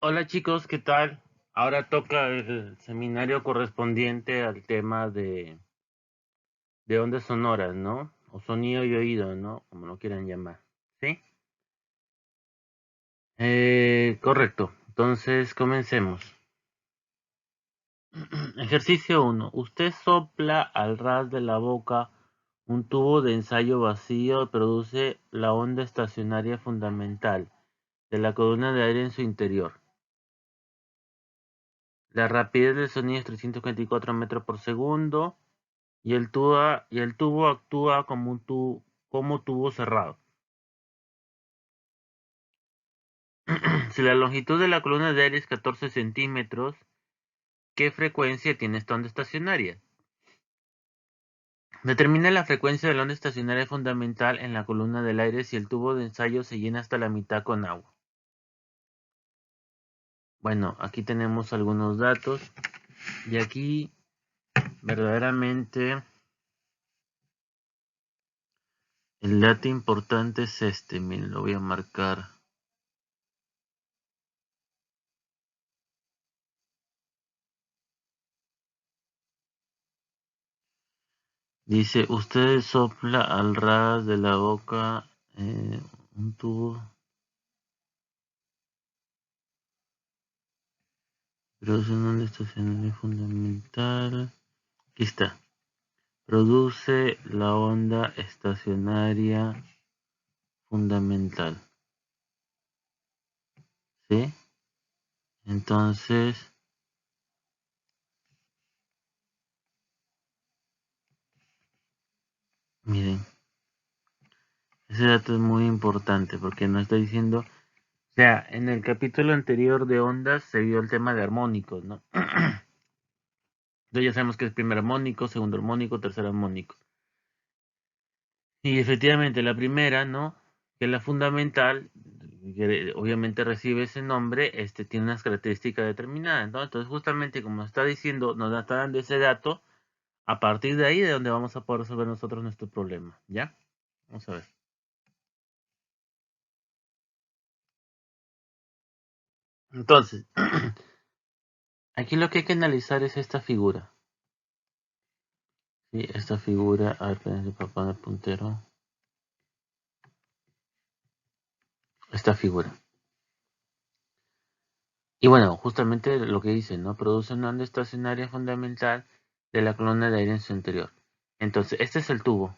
Hola chicos, ¿qué tal? Ahora toca el seminario correspondiente al tema de ondas sonoras, ¿no? O sonido y oído, ¿no? Como lo quieran llamar. ¿Sí? Correcto. Entonces, comencemos. Ejercicio 1. Usted sopla al ras de la boca un tubo de ensayo vacío y produce la onda estacionaria fundamental de la columna de aire en su interior. La rapidez del sonido es 324 metros por segundo. Y el tubo actúa como tubo cerrado. Si la longitud de la columna de aire es 14 centímetros, ¿qué frecuencia tiene esta onda estacionaria? Determina la frecuencia de la onda estacionaria fundamental en la columna del aire si el tubo de ensayo se llena hasta la mitad con agua. Bueno, aquí tenemos algunos datos y aquí verdaderamente el dato importante es este, miren, lo voy a marcar. Dice, usted sopla al ras de la boca un tubo, produce una onda estacionaria fundamental. Aquí está. Produce la onda estacionaria fundamental. ¿Sí? Entonces, miren, ese dato es muy importante porque nos está diciendo, o sea, en el capítulo anterior de ondas se vio el tema de armónicos, ¿no? Entonces ya sabemos que es primer armónico, segundo armónico, tercer armónico. Y efectivamente la primera, ¿no? Que es la fundamental, que obviamente recibe ese nombre, tiene unas características determinadas, ¿no? Entonces justamente como nos está diciendo, nos está dando ese dato, a partir de ahí de donde vamos a poder resolver nosotros nuestro problema, ¿ya? Vamos a ver. Entonces, aquí lo que hay que analizar es esta figura. ¿Sí? Esta figura, a ver, espérense para poner puntero. Esta figura. Y bueno, justamente lo que dice, ¿no? Produce una onda estacionaria fundamental de la columna de aire en su interior. Entonces, este es el tubo,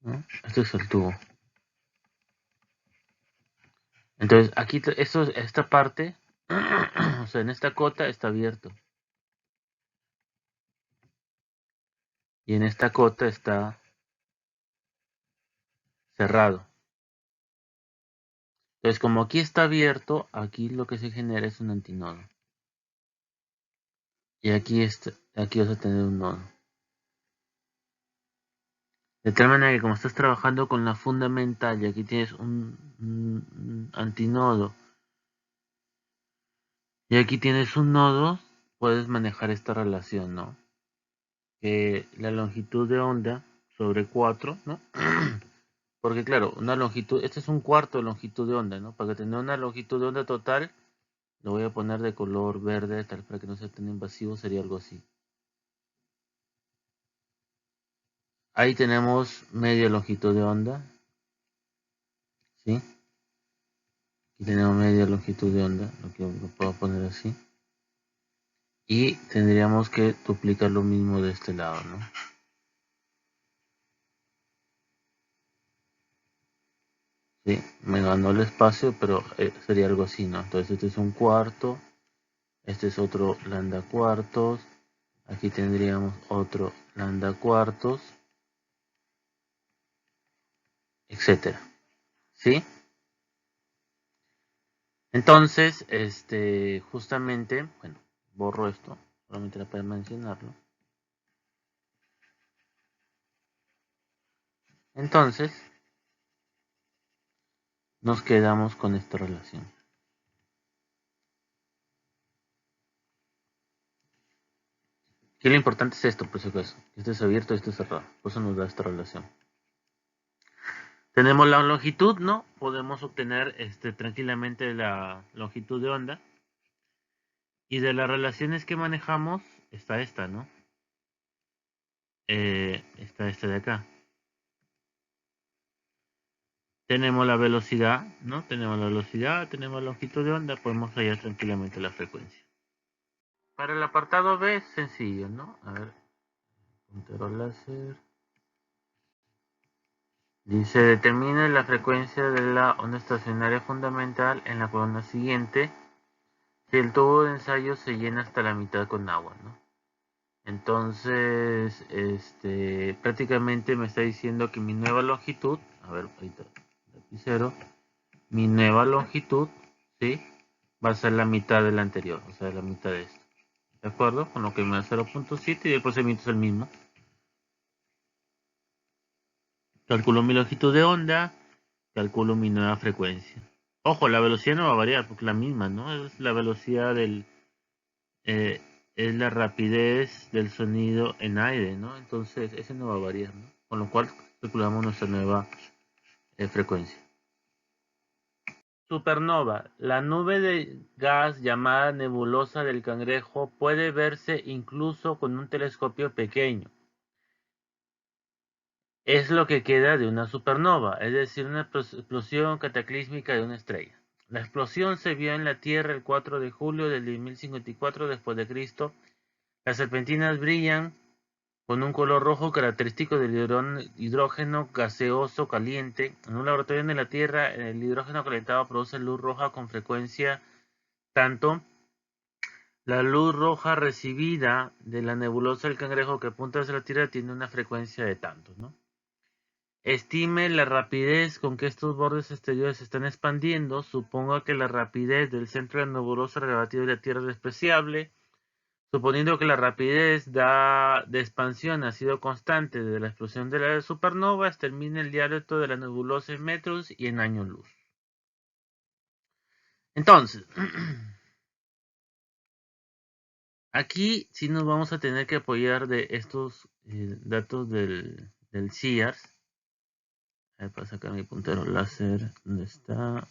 ¿no? Este es el tubo. Entonces, aquí, esta parte, o sea, en esta cota está abierto. Y en esta cota está cerrado. Entonces, como aquí está abierto, aquí lo que se genera es un antinodo. Y aquí vas a tener un nodo. De tal manera que como estás trabajando con la fundamental y aquí tienes un antinodo y aquí tienes un nodo, puedes manejar esta relación, ¿no? Que la longitud de onda sobre 4, ¿no? Porque claro, una longitud, este es un cuarto de longitud de onda, ¿no? Para tener una longitud de onda total, lo voy a poner de color verde, tal para que no sea tan invasivo, sería algo así. Ahí tenemos media longitud de onda, ¿sí? Aquí tenemos media longitud de onda, lo puedo poner así. Y tendríamos que duplicar lo mismo de este lado, ¿no? Sí, me ganó el espacio, pero sería algo así, ¿no? Entonces este es un cuarto, este es otro lambda cuartos, aquí tendríamos otro lambda cuartos, etcétera, ¿sí? Entonces, justamente, bueno, borro esto, solamente para mencionarlo. Entonces, nos quedamos con esta relación. Que lo importante es esto, por si acaso. Este es abierto, este es cerrado. Por eso nos da esta relación. Tenemos la longitud, ¿no? Podemos obtener tranquilamente la longitud de onda. Y de las relaciones que manejamos está esta, ¿no? Está esta de acá. Tenemos la velocidad, ¿no? Tenemos la velocidad, tenemos la longitud de onda, podemos hallar tranquilamente la frecuencia. Para el apartado B es sencillo, ¿no? A ver, puntero láser. Dice, determine la frecuencia de la onda estacionaria fundamental en la columna siguiente si el tubo de ensayo se llena hasta la mitad con agua, ¿no? Entonces, prácticamente me está diciendo que mi nueva longitud, a ver, ahí está, lapicero, mi nueva longitud, ¿sí? Va a ser la mitad de la anterior, o sea, la mitad de esto. ¿De acuerdo? Con lo que me da 0.7 y el procedimiento es el mismo. Calculo mi longitud de onda, calculo mi nueva frecuencia. Ojo, la velocidad no va a variar porque es la misma, ¿no? Es la velocidad del... es la rapidez del sonido en aire, ¿no? Entonces, ese no va a variar, ¿no? Con lo cual, calculamos nuestra nueva frecuencia. Supernova. La nube de gas llamada nebulosa del Cangrejo puede verse incluso con un telescopio pequeño. Es lo que queda de una supernova, es decir, una explosión cataclísmica de una estrella. La explosión se vio en la Tierra el 4 de julio del 1054 después de Cristo. Las serpentinas brillan con un color rojo característico del hidrógeno gaseoso caliente. En un laboratorio de la Tierra, el hidrógeno calentado produce luz roja con frecuencia tanto. La luz roja recibida de la nebulosa del Cangrejo que apunta hacia la Tierra tiene una frecuencia de tanto, ¿no? Estime la rapidez con que estos bordes exteriores se están expandiendo. Suponga que la rapidez del centro de la nebulosa relativa de la Tierra es despreciable. Suponiendo que la rapidez de expansión ha sido constante desde la explosión de la supernova, termina el diámetro de la nebulosa en metros y en años luz. Entonces, aquí sí nos vamos a tener que apoyar de estos datos del CIARS. A ver, para sacar mi puntero láser. ¿Dónde está?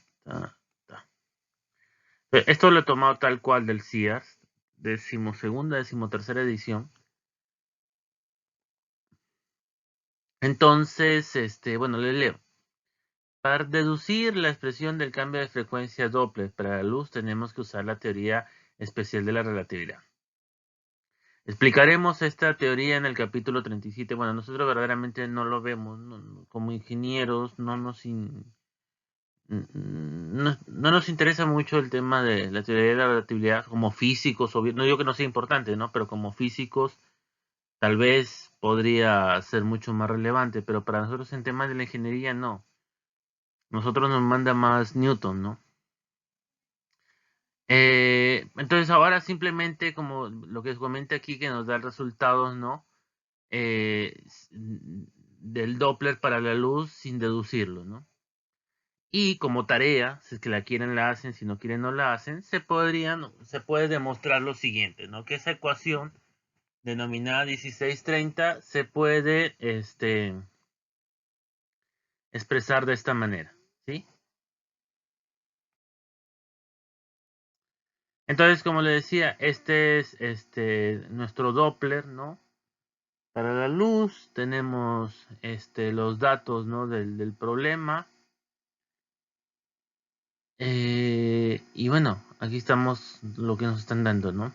Esto lo he tomado tal cual del CIARS, 12ª, 13ª edición. Entonces, bueno, le leo. Para deducir la expresión del cambio de frecuencia Doppler para la luz tenemos que usar la teoría especial de la relatividad. Explicaremos esta teoría en el capítulo 37. Bueno, nosotros verdaderamente no lo vemos, como ingenieros no nos interesa mucho el tema de la teoría de la relatividad como físicos, no digo que no sea importante, ¿no? Pero como físicos tal vez podría ser mucho más relevante, pero para nosotros en temas de la ingeniería no. Nosotros nos manda más Newton, ¿no? Entonces ahora simplemente como lo que comenta aquí que nos da resultados, ¿no? Del Doppler para la luz sin deducirlo, ¿no? Y como tarea, si es que la quieren la hacen, si no quieren no la hacen, se puede demostrar lo siguiente, ¿no? Que esa ecuación denominada 1630 se puede expresar de esta manera, ¿sí? Entonces, como le decía, este es nuestro Doppler, ¿no? Para la luz tenemos los datos, ¿no? del problema. Y bueno, aquí estamos lo que nos están dando, ¿no?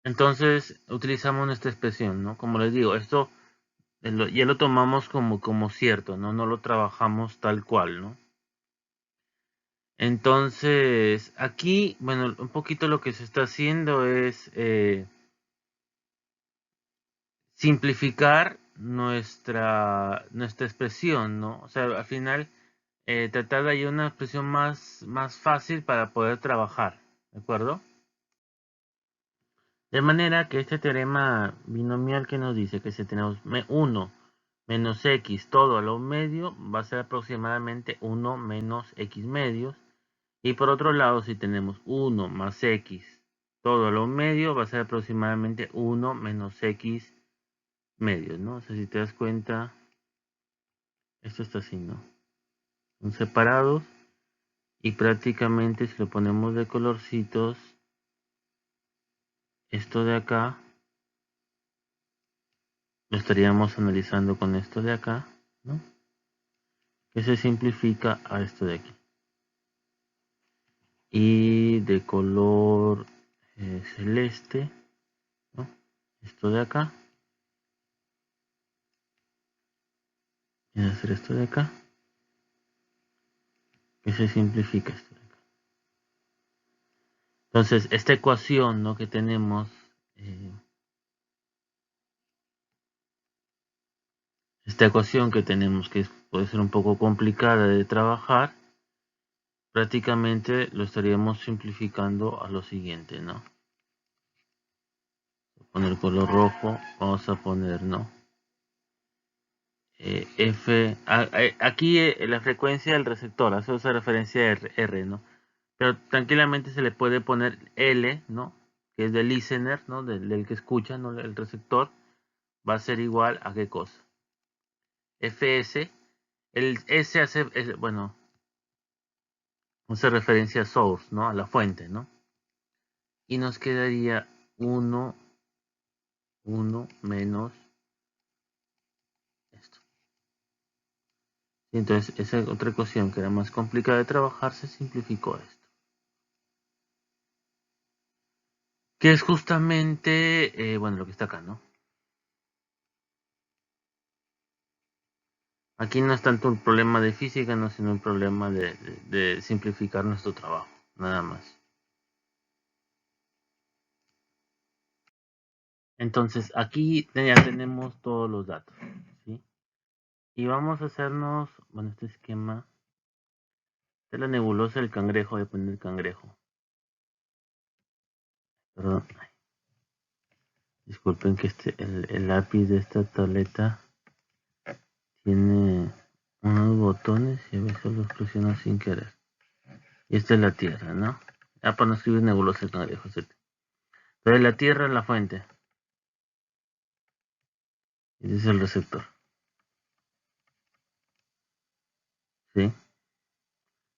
Entonces utilizamos nuestra expresión, ¿no? Como les digo, esto ya lo tomamos como cierto, ¿no? No lo trabajamos tal cual, ¿no? Entonces, aquí, bueno, un poquito lo que se está haciendo es simplificar nuestra expresión, ¿no? O sea, al final tratar de hallar una expresión más fácil para poder trabajar, ¿de acuerdo? De manera que este teorema binomial que nos dice que si tenemos 1 menos x todo a lo medio va a ser aproximadamente 1 menos x medios. Y por otro lado, si tenemos 1 más x todo a lo medio va a ser aproximadamente 1 menos x medios, ¿no? O sea, si te das cuenta, esto está así, ¿no? Son separados y prácticamente si lo ponemos de colorcitos, esto de acá lo estaríamos analizando con esto de acá, ¿no? Que se simplifica a esto de aquí. Y de color celeste, ¿no? Esto de acá. Y hacer esto de acá. Que se simplifica esto de acá. Entonces, esta ecuación, ¿no? Que tenemos, que puede ser un poco complicada de trabajar, prácticamente lo estaríamos simplificando a lo siguiente, ¿no? Poner color rojo, vamos a poner, ¿no? Aquí la frecuencia del receptor, hace referencia a R, ¿no? Pero tranquilamente se le puede poner L, ¿no? Que es del listener, ¿no? Del que escucha, ¿no? El receptor va a ser igual a qué cosa. Fs, el S bueno, hace referencia a source, ¿no? A la fuente, ¿no? Y nos quedaría 1 menos esto. Y entonces esa otra ecuación que era más complicada de trabajar se simplificó a esto. Que es justamente, bueno, lo que está acá, ¿no? Aquí no es tanto un problema de física, no, sino un problema de simplificar nuestro trabajo, nada más. Entonces, aquí ya tenemos todos los datos, ¿sí? Y vamos a hacernos, bueno, este esquema de la nebulosa del cangrejo, voy a poner el cangrejo. Perdón. Disculpen que el lápiz de esta tableta tiene unos botones y a veces los presiono sin querer. Y esta es la Tierra, ¿no? Ah, para no escribir nebulosa del cangrejo. Entonces la Tierra es la fuente. Y ese es el receptor. ¿Sí?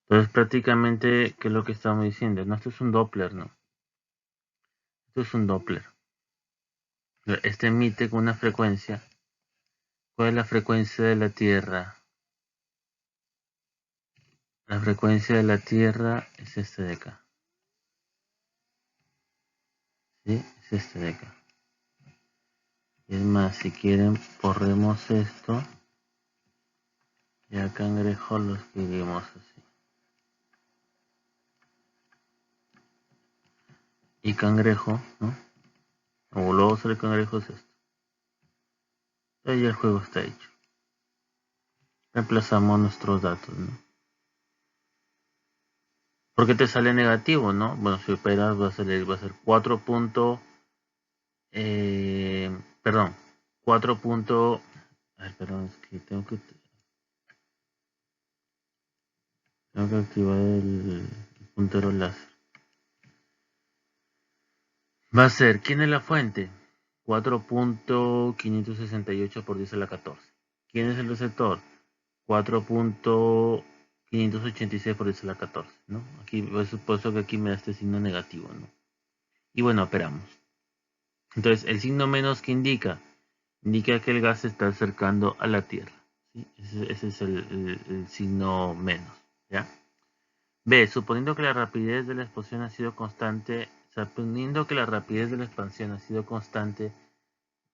Entonces prácticamente, ¿qué es lo que estamos diciendo? No, esto es un Doppler, ¿no? Esto es un Doppler. Este emite con una frecuencia. ¿Cuál es la frecuencia de la Tierra? La frecuencia de la Tierra es esta de acá. ¿Sí? Es este de acá. Y es más, si quieren, borremos esto. Y a cangrejo lo escribimos así. Y cangrejo, ¿no? O luego sobre cangrejo es esto. Y el juego está hecho. Reemplazamos nuestros datos, ¿no? Porque te sale negativo, ¿no? Bueno, si operas va a ser 4 perdón, 4 a ver, perdón, es que tengo que activar el puntero láser. Va a ser, ¿quién es la fuente? 4.568 por 10 a la 14. ¿Quién es el receptor? 4.586 por 10 a la 14, ¿no? Aquí, por eso que aquí me da este signo negativo, ¿no? Y bueno, operamos. Entonces, el signo menos que indica que el gas se está acercando a la Tierra. ¿Sí? Ese es el signo menos, ¿ya? B. Suponiendo que la rapidez de la expansión ha sido constante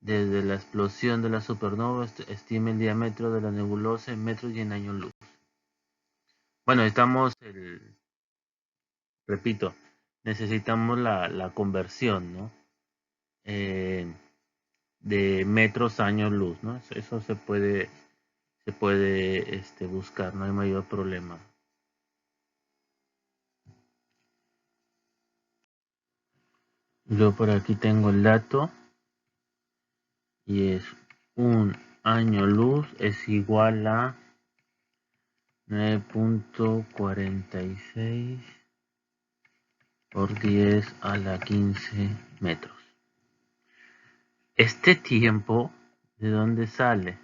desde la explosión de la supernova, estime el diámetro de la nebulosa en metros y en años luz. Bueno, repito, necesitamos la conversión, ¿no? De metros a años luz, ¿no? Eso se puede buscar, no hay mayor problema. Yo por aquí tengo el dato y es un año luz es igual a 9.46 por 10 a la 15 metros. Este tiempo ¿De dónde sale?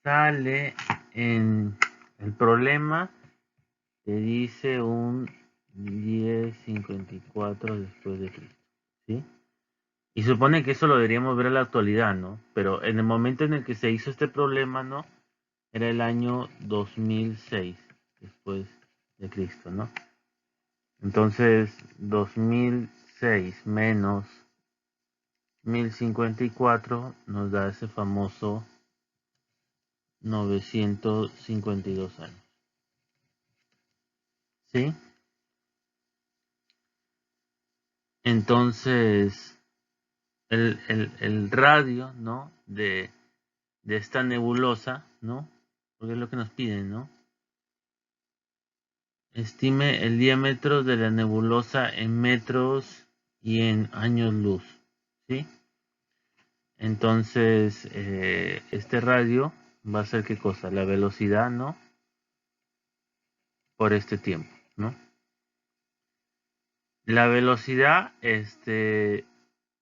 Sale en el problema, te dice un 1054 después de Cristo, ¿sí? Y supone que eso lo deberíamos ver en la actualidad, ¿no? Pero en el momento en el que se hizo este problema, ¿no? Era el año 2006 después de Cristo, ¿no? Entonces, 2006 menos 1054 nos da ese famoso 952 años. ¿Sí? Entonces, el radio, ¿no? De esta nebulosa, ¿no? Porque es lo que nos piden, ¿no? Estime el diámetro de la nebulosa en metros y en años luz, ¿sí? Entonces, este radio va a ser qué cosa, la velocidad, ¿no? Por este tiempo, ¿no? La velocidad,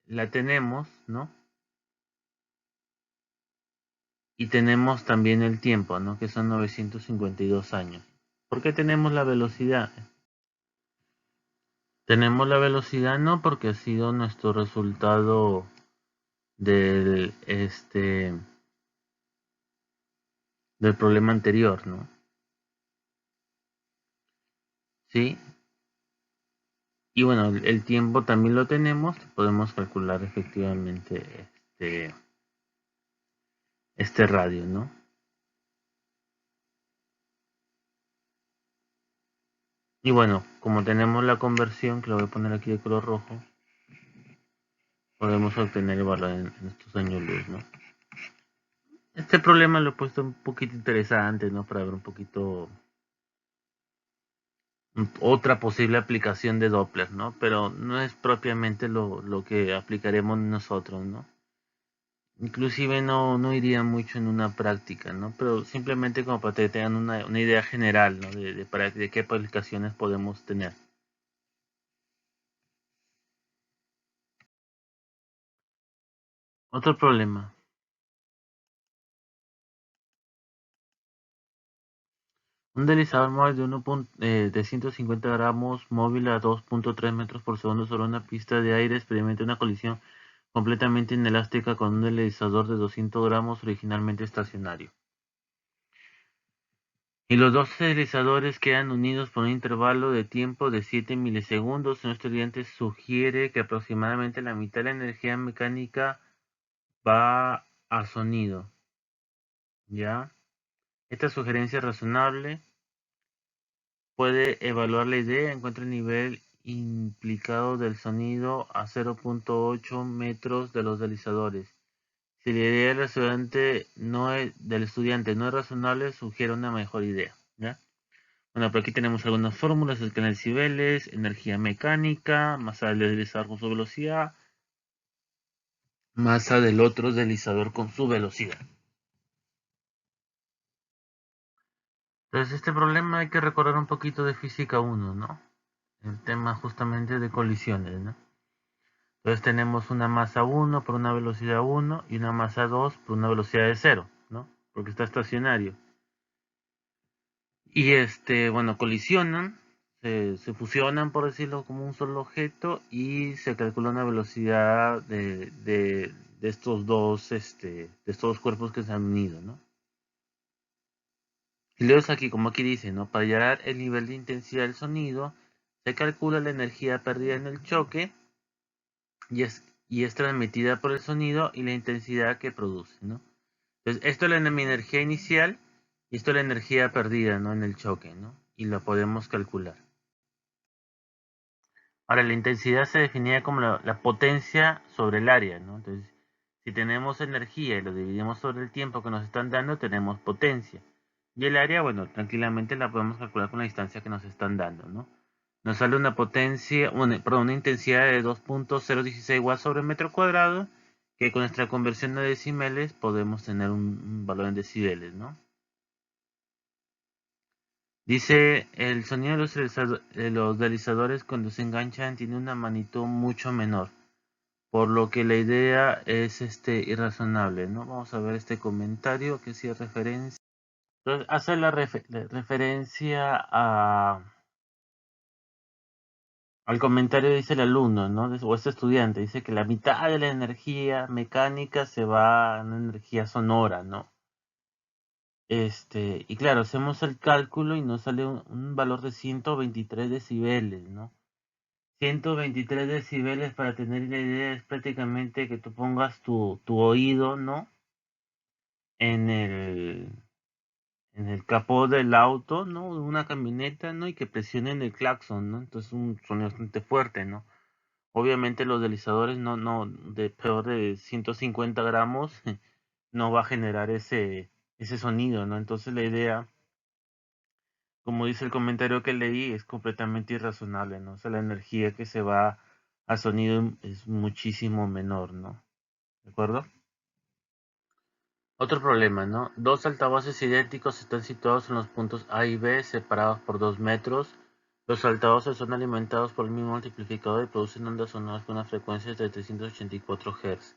la tenemos, ¿no? Y tenemos también el tiempo, ¿no? Que son 952 años. ¿Por qué tenemos la velocidad? Tenemos la velocidad no porque ha sido nuestro resultado del, del problema anterior, ¿no? ¿Sí? Y bueno, el tiempo también lo tenemos, podemos calcular efectivamente este radio, ¿no? Y bueno, como tenemos la conversión, que lo voy a poner aquí de color rojo, podemos obtener el valor en estos años luz, ¿no? Este problema lo he puesto un poquito interesante, ¿no? Para ver un poquito otra posible aplicación de Doppler, ¿no? Pero no es propiamente lo que aplicaremos nosotros, ¿no? Inclusive no iría mucho en una práctica, ¿no? Pero simplemente como para que tengan una idea general, ¿no? De qué aplicaciones podemos tener. Otro problema. Un deslizador móvil de 150 gramos móvil a 2.3 metros por segundo sobre una pista de aire experimenta una colisión completamente inelástica con un deslizador de 200 gramos originalmente estacionario. Y los dos deslizadores quedan unidos por un intervalo de tiempo de 7 milisegundos. Nuestro estudiante sugiere que aproximadamente la mitad de la energía mecánica va a sonido. ¿Ya? Esta sugerencia es razonable. Puede evaluar la idea. Encuentra el nivel implicado del sonido a 0.8 metros de los deslizadores. Si la idea del estudiante no es razonable, sugiere una mejor idea. ¿Ya? Bueno, por aquí tenemos algunas fórmulas, escala de decibeles, energía mecánica, masa del deslizador con su velocidad, masa del otro deslizador con su velocidad. Entonces, este problema hay que recordar un poquito de física 1, ¿no? El tema justamente de colisiones, ¿no? Entonces tenemos una masa 1 por una velocidad 1 y una masa 2 por una velocidad de 0, ¿no? Porque está estacionario. Y bueno, colisionan, se fusionan, por decirlo, como un solo objeto y se calcula una velocidad de estos de estos dos cuerpos que se han unido, ¿no? Y luego aquí, como aquí dice, ¿no? Para hallar el nivel de intensidad del sonido, se calcula la energía perdida en el choque y es transmitida por el sonido y la intensidad que produce, ¿no? Entonces, esto es mi energía inicial y esto es la energía perdida, ¿no? En el choque, ¿no? Y lo podemos calcular. Ahora, la intensidad se definía como la potencia sobre el área, ¿no? Entonces, si tenemos energía y lo dividimos sobre el tiempo que nos están dando, tenemos potencia. Y el área, bueno, tranquilamente la podemos calcular con la distancia que nos están dando, ¿no? Nos sale una potencia, una intensidad de 2.016 watts sobre metro cuadrado, que con nuestra conversión a decimales podemos tener un valor en decibeles, ¿no? Dice, el sonido de los deslizadores cuando se enganchan tiene una magnitud mucho menor. por lo que la idea es irrazonable, ¿no? Vamos a ver este comentario que sí referencia. Entonces, hace la referencia al comentario, dice el alumno, ¿no? O este estudiante, dice que la mitad de la energía mecánica se va a una energía sonora, ¿no? Y claro, hacemos el cálculo y nos sale un valor de 123 decibeles, ¿no? 123 decibeles, para tener la idea, es prácticamente que tú pongas tu oído, ¿no? En el capó del auto, ¿no? De una camioneta, ¿no? Y que presionen el claxon, ¿no? Entonces un sonido bastante fuerte, ¿no? Obviamente los deslizadores de peor de 150 gramos no va a generar ese sonido, ¿no? Entonces la idea, como dice el comentario que leí, es completamente irrazonable, ¿no? O sea, la energía que se va al sonido es muchísimo menor, ¿no? ¿De acuerdo? Otro problema, ¿no? Dos altavoces idénticos están situados en los puntos A y B, separados por 2 metros. Los altavoces son alimentados por el mismo amplificador y producen ondas sonoras con una frecuencia de 384 Hz.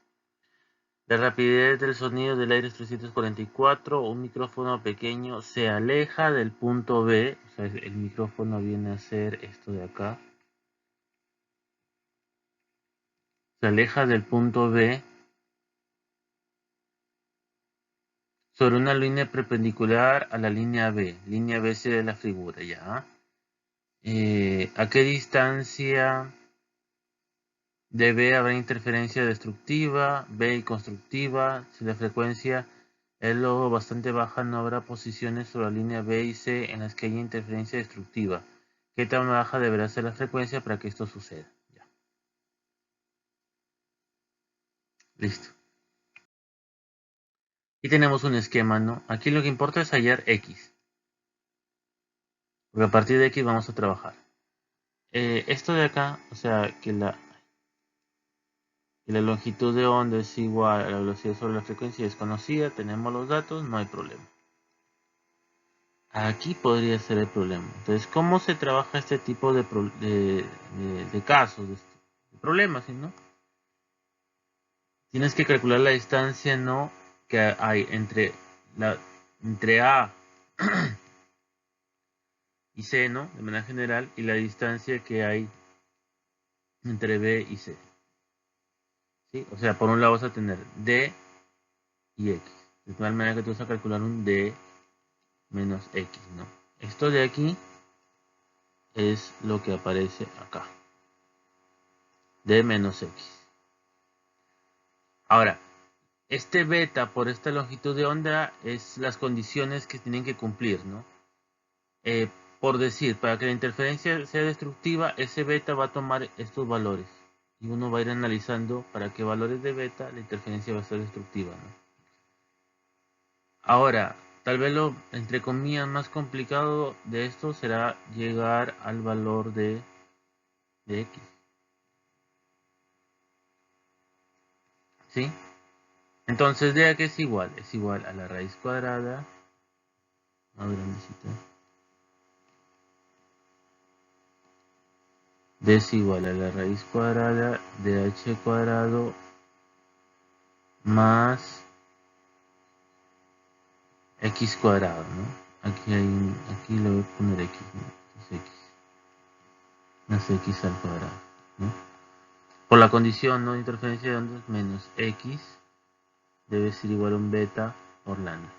La rapidez del sonido del aire es 344. Un micrófono pequeño se aleja del punto B, o sea, el micrófono viene a ser esto de acá. Se aleja del punto B sobre una línea perpendicular a la línea B. Línea B sería la figura, ¿ya? ¿A qué distancia de B habrá interferencia destructiva, B y constructiva? Si la frecuencia es luego bastante baja, no habrá posiciones sobre la línea B y C en las que haya interferencia destructiva. ¿Qué tan baja deberá ser la frecuencia para que esto suceda? Ya. Listo. Y tenemos un esquema, ¿no? Aquí lo que importa es hallar X. Porque a partir de X vamos a trabajar. Esto de acá, o sea, que la longitud de onda es igual a la velocidad sobre la frecuencia desconocida, tenemos los datos, no hay problema. Aquí podría ser el problema. Entonces, ¿cómo se trabaja este tipo de casos, de problemas, ¿no? Tienes que calcular la distancia, ¿no?, que hay entre A y C, ¿no?, de manera general, y la distancia que hay entre B y C. ¿Sí? O sea, por un lado vas a tener D y X. De tal manera que tú vas a calcular un D menos X, ¿no? Esto de aquí es lo que aparece acá. D menos X. Ahora, este beta por esta longitud de onda es las condiciones que tienen que cumplir, ¿no? Por decir, para que la interferencia sea destructiva, ese beta va a tomar estos valores. Y uno va a ir analizando para qué valores de beta la interferencia va a ser destructiva, ¿no? Ahora, tal vez lo, entre comillas, más complicado de esto será llegar al valor de X. ¿Sí? Entonces, de que es igual a la raíz cuadrada, más grandecita, d es igual a la raíz cuadrada de h cuadrado más x cuadrado, ¿no? Aquí le voy a poner x, ¿no? Entonces x más x al cuadrado, ¿no? Por la condición, ¿no?, de interferencia de ondas, menos x debe ser igual a un beta por lambda.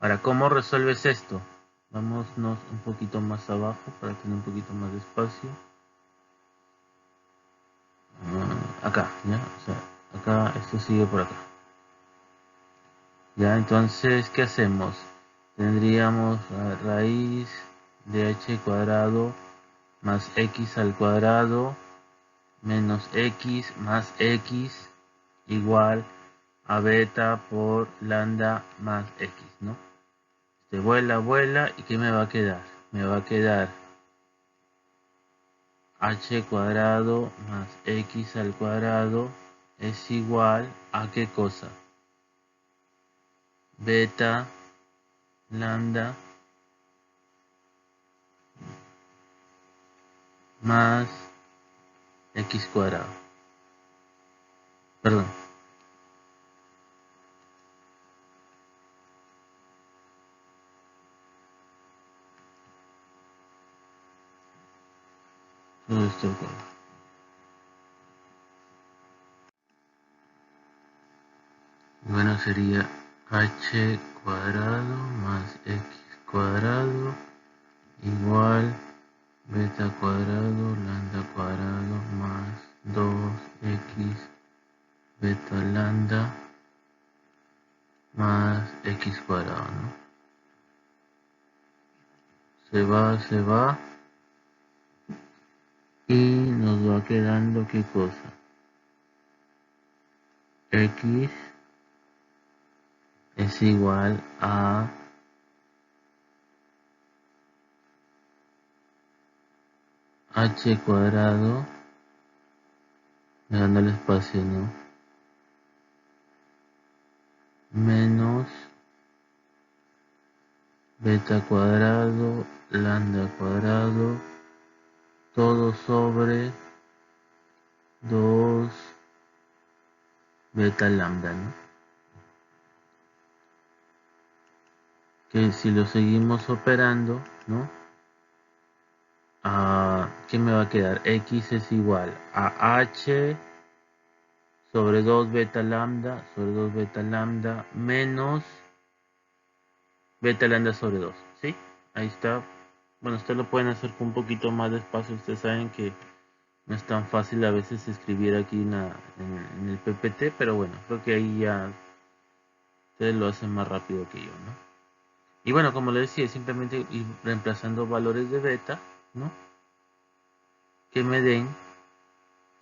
Ahora, ¿cómo resuelves esto? Vámonos un poquito más abajo para tener un poquito más de espacio. Acá, ¿ya? O sea, acá, esto sigue por acá. Ya, entonces, ¿qué hacemos? Tendríamos la raíz de h cuadrado más x al cuadrado menos x más x igual a beta por lambda más x, ¿no? Vuela, ¿y qué me va a quedar? Me va a quedar h cuadrado más x al cuadrado es igual a ¿qué cosa? Beta lambda más x cuadrado. Perdón. Todo esto bueno, sería h cuadrado más x cuadrado igual beta cuadrado lambda cuadrado más 2x beta lambda más x cuadrado, ¿no? Se va y nos va quedando ¿qué cosa? X es igual a h cuadrado, dando el espacio, ¿no? Menos beta cuadrado, lambda cuadrado, todo sobre 2 beta lambda, ¿no? Que si lo seguimos operando, ¿no? ¿Qué me va a quedar? X es igual a h sobre 2 beta lambda menos beta lambda sobre 2, ¿sí? Ahí está. Bueno, ustedes lo pueden hacer con un poquito más de espacio. Ustedes saben que no es tan fácil a veces escribir aquí en el PPT, pero bueno, creo que ahí ya ustedes lo hacen más rápido que yo, ¿no? Y bueno, como les decía, simplemente ir reemplazando valores de beta, ¿no? Que me den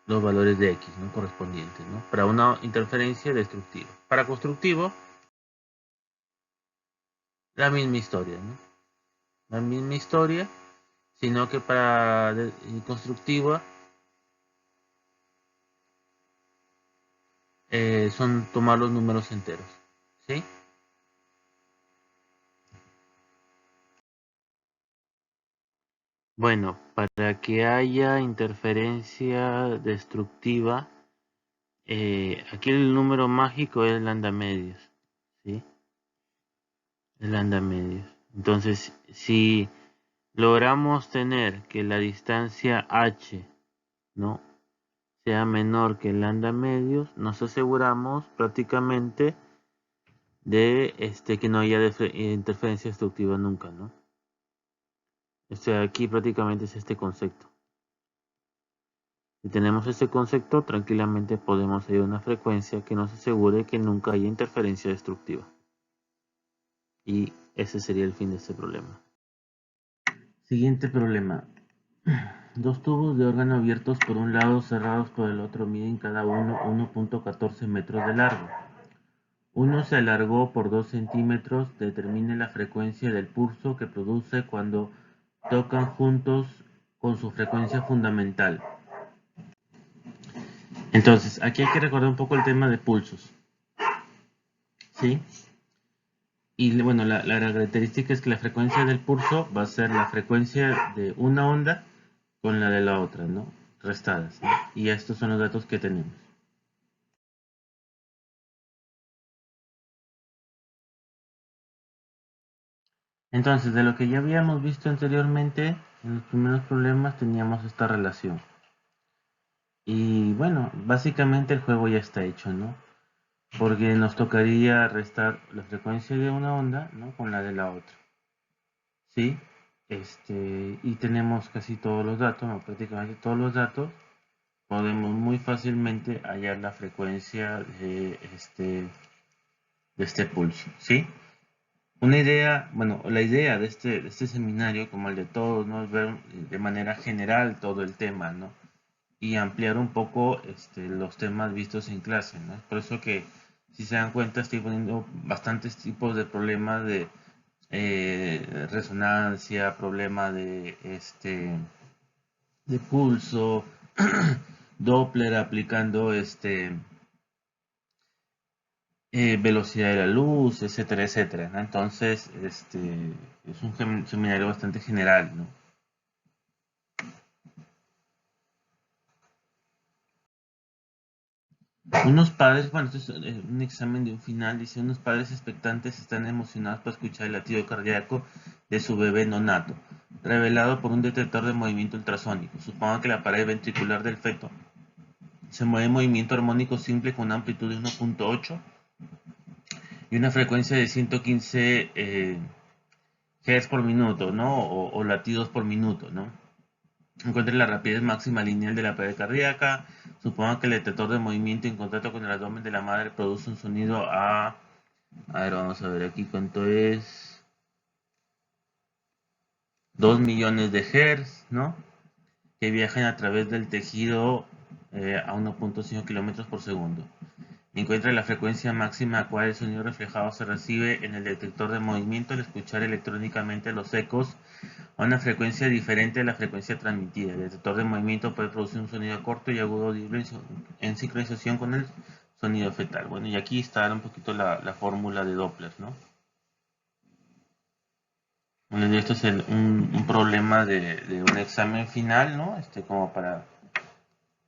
los valores de x, ¿no? Correspondientes, ¿no? Para una interferencia destructiva. Para constructivo, la misma historia, ¿no? La misma historia, sino que para constructiva son tomar los números enteros, ¿sí? Bueno, para que haya interferencia destructiva, aquí el número mágico es lambda medios, ¿sí? El lambda medios. Entonces, si logramos tener que la distancia h, ¿no?, sea menor que el lambda medios, nos aseguramos prácticamente de que no haya interferencia destructiva nunca, ¿no? Aquí prácticamente es este concepto. Si tenemos este concepto, tranquilamente podemos hallar una frecuencia que nos asegure que nunca haya interferencia destructiva. Y ese sería el fin de este problema. Siguiente problema. Dos tubos de órgano abiertos por un lado, cerrados por el otro, miden cada uno 1.14 metros de largo. Uno se alargó por 2 centímetros. Determine la frecuencia del pulso que produce cuando tocan juntos con su frecuencia fundamental. Entonces, aquí hay que recordar un poco el tema de pulsos, ¿sí? Y bueno, la característica es que la frecuencia del pulso va a ser la frecuencia de una onda con la de la otra, ¿no? Restadas, ¿no? Y estos son los datos que tenemos. Entonces, de lo que ya habíamos visto anteriormente, en los primeros problemas teníamos esta relación. Y bueno, básicamente el juego ya está hecho, ¿no? Porque nos tocaría restar la frecuencia de una onda, ¿no?, con la de la otra, ¿sí? Y tenemos casi todos los datos, ¿no?, prácticamente todos los datos. Podemos muy fácilmente hallar la frecuencia de este pulso, ¿sí? Una idea, bueno, la idea de este seminario, como el de todos, ¿no?, es ver de manera general todo el tema, ¿no?, y ampliar un poco los temas vistos en clase, ¿no? Por eso que, si se dan cuenta, estoy poniendo bastantes tipos de problemas de resonancia, problema de pulso, Doppler aplicando velocidad de la luz, etcétera, etcétera, ¿no? Entonces, es un seminario bastante general, ¿no? Unos padres, bueno, esto es un examen de un final, dice, unos padres expectantes están emocionados para escuchar el latido cardíaco de su bebé nonato, revelado por un detector de movimiento ultrasónico. Supongan que la pared ventricular del feto se mueve en movimiento armónico simple con una amplitud de 1.8 y una frecuencia de 115 Hz por minuto, ¿no? O latidos por minuto, ¿no? Encuentre la rapidez máxima lineal de la pared cardíaca. Suponga que el detector de movimiento en contacto con el abdomen de la madre produce un sonido a ver, vamos a ver aquí cuánto es. 2 millones de Hz, ¿no? Que viajan a través del tejido a 1.5 kilómetros por segundo. Encuentra la frecuencia máxima a cual el sonido reflejado se recibe en el detector de movimiento al escuchar electrónicamente los ecos a una frecuencia diferente a la frecuencia transmitida. El detector de movimiento puede producir un sonido corto y agudo audible en sincronización con el sonido fetal. Bueno, y aquí está un poquito la fórmula de Doppler, ¿no? Bueno, esto es un problema de un examen final, ¿no? Como para,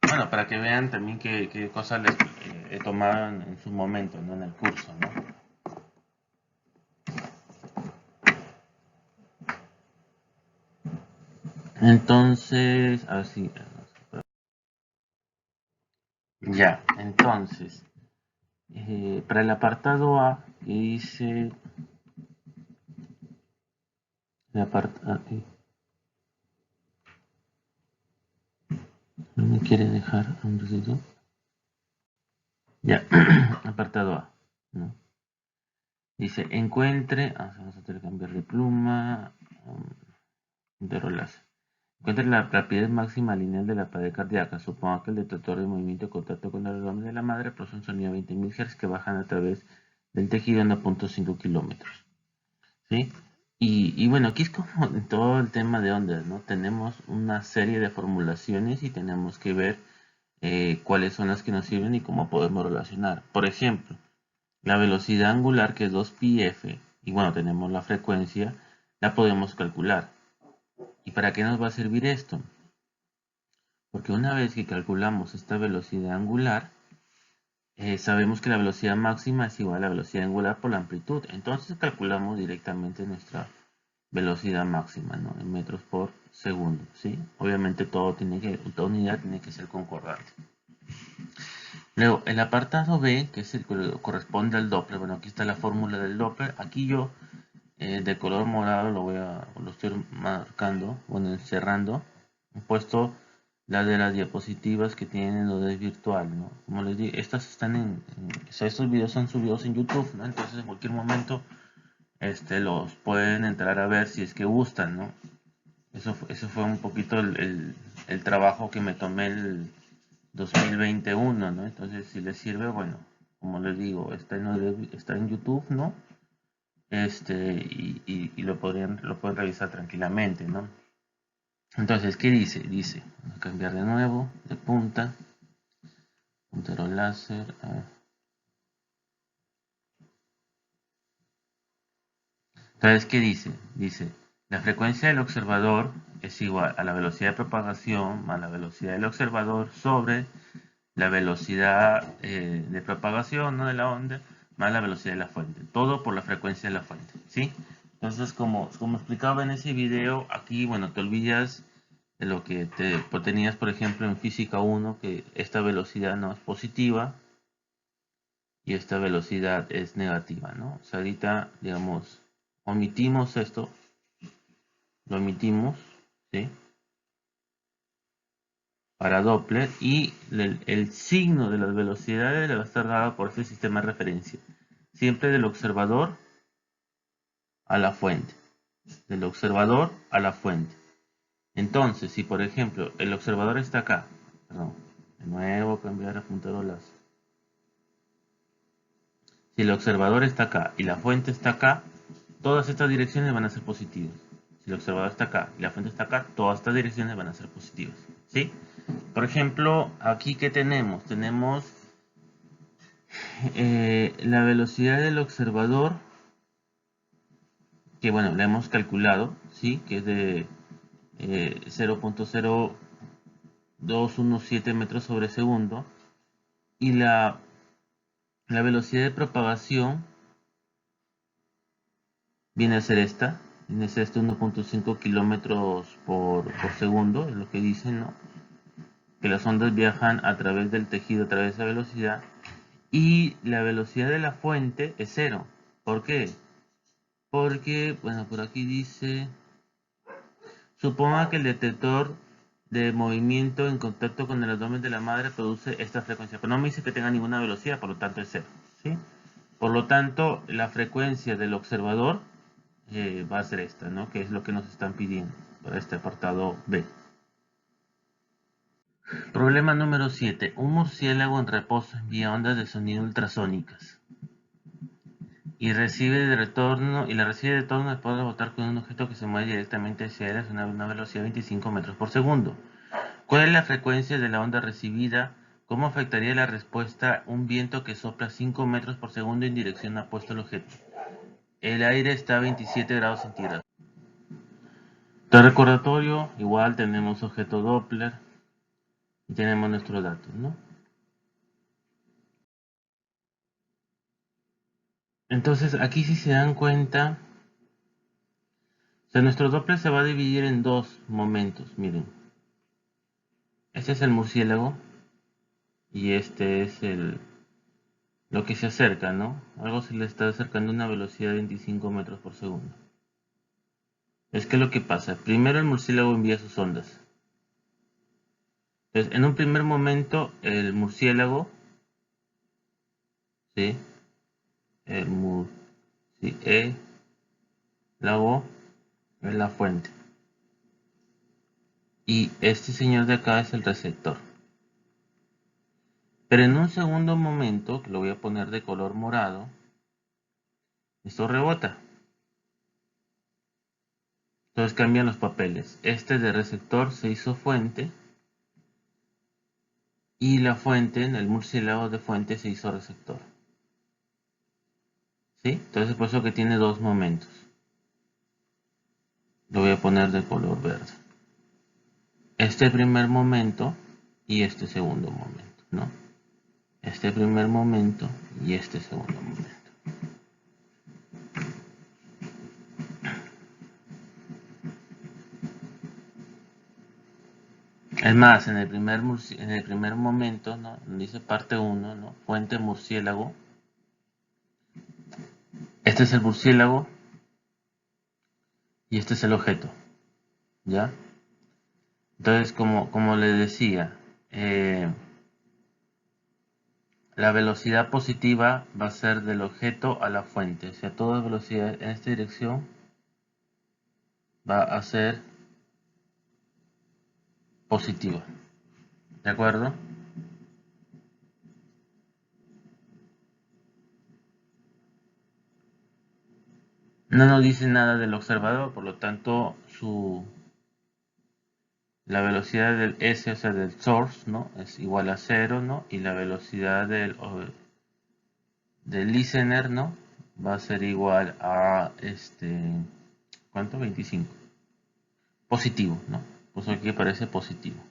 bueno, para que vean también qué cosas les he tomado en su momento, ¿no? En el curso, ¿no? Entonces, así, ya, entonces, para el apartado A, que dice, no me quiere dejar un ratito. Ya, apartado A, ¿no? Dice, encuentre, vamos a tener que cambiar de pluma, de rolas. Encuentre la rapidez máxima lineal de la pared cardíaca. Suponga que el detector de movimiento de contacto con el abdomen de la madre produce un sonido a 20.000 Hz que bajan a través del tejido en 1.5 kilómetros. ¿Sí? Y bueno, aquí es como en todo el tema de ondas, ¿no? Tenemos una serie de formulaciones y tenemos que ver cuáles son las que nos sirven y cómo podemos relacionar. Por ejemplo, la velocidad angular, que es 2πf, y bueno, tenemos la frecuencia, la podemos calcular. ¿Y para qué nos va a servir esto? Porque una vez que calculamos esta velocidad angular, sabemos que la velocidad máxima es igual a la velocidad angular por la amplitud. Entonces calculamos directamente nuestra velocidad máxima, ¿no? En metros por segundo, ¿sí? Obviamente toda unidad tiene que ser concordante. Luego, el apartado B, que es el que corresponde al Doppler. Bueno, aquí está la fórmula del Doppler. Aquí yo, de color morado, lo estoy marcando, bueno, cerrando. He puesto las de las diapositivas que tienen lo de virtual, ¿no? Como les digo, estas están o sea, estos videos son subidos en YouTube, ¿no? Entonces en cualquier momento los pueden entrar a ver si es que gustan, ¿no? Eso fue un poquito el trabajo que me tomé el 2021, ¿no? Entonces, si les sirve, bueno, como les digo, está en YouTube, ¿no? Y lo pueden revisar tranquilamente, ¿no? Entonces, ¿qué dice? Dice, vamos a cambiar de nuevo, de punta, puntero láser, a ver. Entonces, ¿qué dice? Dice, la frecuencia del observador es igual a la velocidad de propagación más la velocidad del observador sobre la velocidad de propagación, ¿no? De la onda más la velocidad de la fuente. Todo por la frecuencia de la fuente, ¿sí? Entonces, como explicaba en ese video, aquí, bueno, te olvidas de lo que tenías, por ejemplo, en física 1, que esta velocidad no es positiva y esta velocidad es negativa, ¿no? O sea, ahorita, digamos, omitimos esto, lo omitimos, ¿sí? Para Doppler, y el signo de las velocidades va a estar dado por este sistema de referencia. Siempre del observador a la fuente. Del observador a la fuente. Entonces, si por ejemplo el observador está acá, perdón, de nuevo cambiar a puntero láser. Si el observador está acá y la fuente está acá, todas estas direcciones van a ser positivas. Si el observador está acá y la fuente está acá, todas estas direcciones van a ser positivas. ¿Sí? Por ejemplo, aquí que tenemos, la velocidad del observador, que bueno, la hemos calculado, ¿sí? Que es de 0.0217 metros sobre segundo. Y la La velocidad de propagación viene a ser esta. Viene a ser este 1.5 kilómetros por segundo, es lo que dicen, ¿no? Que las ondas viajan a través del tejido a través de esa velocidad. Y la velocidad de la fuente es cero. ¿Por qué? Porque, bueno, por aquí dice, suponga que el detector de movimiento en contacto con el abdomen de la madre produce esta frecuencia. Pero no me dice que tenga ninguna velocidad, por lo tanto es cero, ¿sí? Por lo tanto, la frecuencia del observador va a ser esta, ¿no? Que es lo que nos están pidiendo para este apartado B. Problema número 7. Un murciélago en reposo envía ondas de sonido ultrasónicas y la recibe de retorno después de rebotar con un objeto que se mueve directamente hacia él a una velocidad de 25 metros por segundo. ¿Cuál es la frecuencia de la onda recibida? ¿Cómo afectaría la respuesta un viento que sopla 5 metros por segundo en dirección opuesta al objeto? El aire está a 27 grados centígrados. De recordatorio, igual tenemos objeto Doppler y tenemos nuestros datos, ¿no? Entonces, aquí si se dan cuenta, o sea, nuestro Doppler se va a dividir en dos momentos, miren. Este es el murciélago y este es lo que se acerca, ¿no? Algo se le está acercando a una velocidad de 25 metros por segundo. Es que lo que pasa, primero el murciélago envía sus ondas. Entonces, en un primer momento, el murciélago, ¿sí? El murciélago es la fuente. Y este señor de acá es el receptor. Pero en un segundo momento, que lo voy a poner de color morado, esto rebota. Entonces cambian los papeles. Este de receptor se hizo fuente. Y la fuente, en el murciélago de fuente, se hizo receptor. ¿Sí? Entonces por eso que tiene dos momentos. Lo voy a poner de color verde. Este primer momento y este segundo momento, ¿no? Este primer momento y este segundo momento. Es más, en el primer momento, ¿no? Dice parte 1, ¿no? Fuente murciélago. Este es el murciélago y este es el objeto, ¿ya? Entonces, como les decía, la velocidad positiva va a ser del objeto a la fuente. O sea, toda velocidad en esta dirección va a ser positiva. ¿De acuerdo? No nos dice nada del observador, por lo tanto, la velocidad del S, o sea, del source, ¿no? Es igual a 0, ¿no? Y la velocidad del listener, ¿no? Va a ser igual a, ¿cuánto? 25. Positivo, ¿no? Pues aquí parece positivo.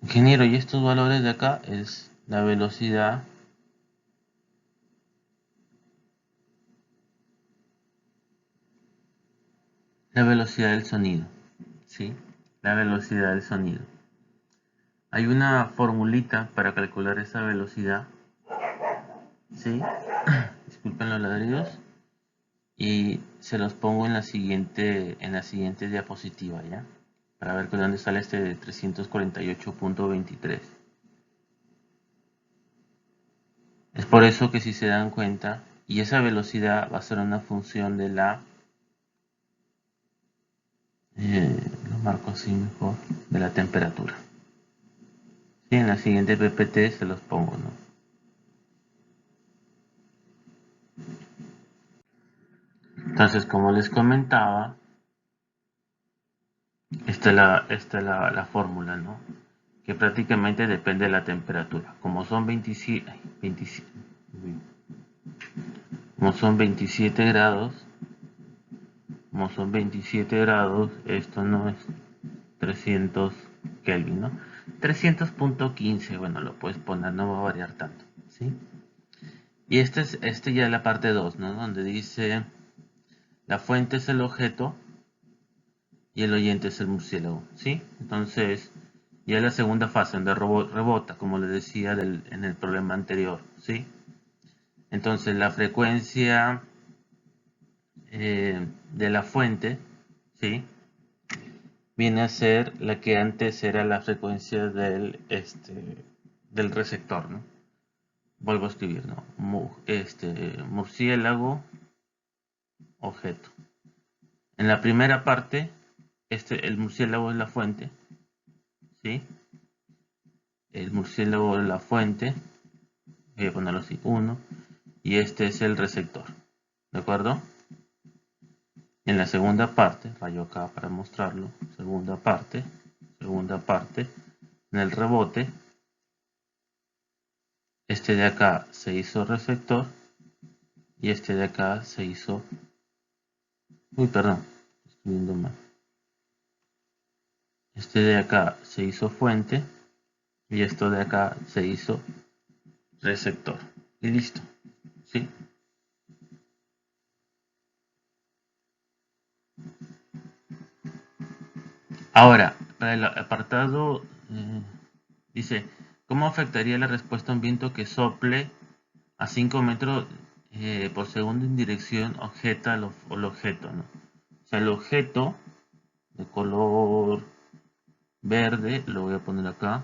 Ingeniero, y estos valores de acá es la velocidad del sonido, ¿sí? La velocidad del sonido. Hay una formulita para calcular esa velocidad, ¿sí? Disculpen los ladridos. Y se los pongo en la siguiente diapositiva, ¿ya? Para ver de dónde sale este 348.23. Es por eso que si se dan cuenta, y esa velocidad va a ser una función de lo marco así mejor, de la temperatura. Sí, en la siguiente PPT se los pongo, ¿no? Entonces, como les comentaba, esta es la fórmula, ¿no? Que prácticamente depende de la temperatura. Como son 27 grados, esto no es 300 Kelvin, ¿no? 300.15, bueno, lo puedes poner, no va a variar tanto, ¿sí? Y este ya es la parte 2, ¿no? Donde dice, la fuente es el objeto y el oyente es el murciélago, ¿sí? Entonces, ya es la segunda fase, donde rebota, como les decía en el problema anterior, ¿sí? Entonces, la frecuencia de la fuente, ¿sí? Viene a ser la que antes era la frecuencia del receptor, ¿no? Vuelvo a escribir, ¿no? Murciélago, objeto. En la primera parte, el murciélago es la fuente, ¿sí? El murciélago es la fuente, voy a ponerlo así, 1, y este es el receptor, ¿de acuerdo? En la segunda parte, rayo acá para mostrarlo, segunda parte, en el rebote, este de acá se hizo receptor y este de acá se hizo, perdón, estoy escribiendo mal. Este de acá se hizo fuente y esto de acá se hizo receptor. Y listo, ¿sí? Ahora, para el apartado, dice, ¿cómo afectaría la respuesta a un viento que sople a 5 metros por segundo en dirección objeta al objeto, ¿no? O sea, el objeto de color verde, lo voy a poner acá,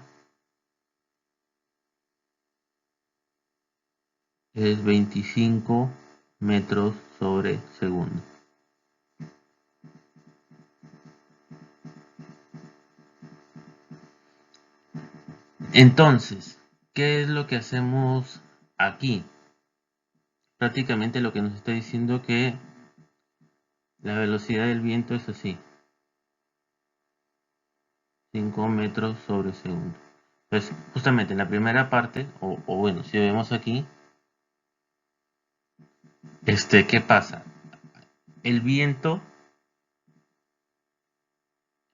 es 25 metros sobre segundo. Entonces, ¿qué es lo que hacemos aquí? Prácticamente lo que nos está diciendo que la velocidad del viento es así, 5 metros sobre segundo. Entonces, justamente en la primera parte, o bueno, si vemos aquí, ¿qué pasa? El viento,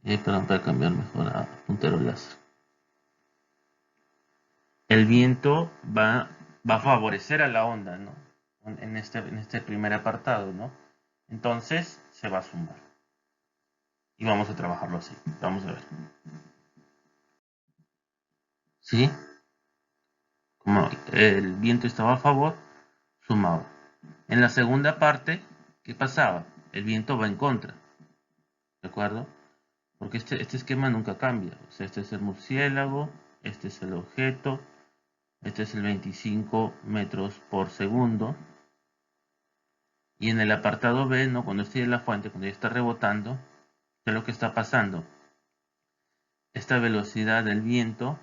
perdón, para cambiar mejor a puntero láser. El viento va a favorecer a la onda, ¿no? En este primer apartado, ¿no? Entonces se va a sumar. Y vamos a trabajarlo así. Vamos a ver. ¿Sí? Como el viento estaba a favor, sumaba. En la segunda parte, ¿qué pasaba? El viento va en contra. ¿De acuerdo? Porque este esquema nunca cambia. O sea, este es el murciélago, este es el objeto, este es el 25 metros por segundo. Y en el apartado B, ¿no? Cuando esté en la fuente, cuando ya está rebotando, ¿qué es lo que está pasando? Esta velocidad del viento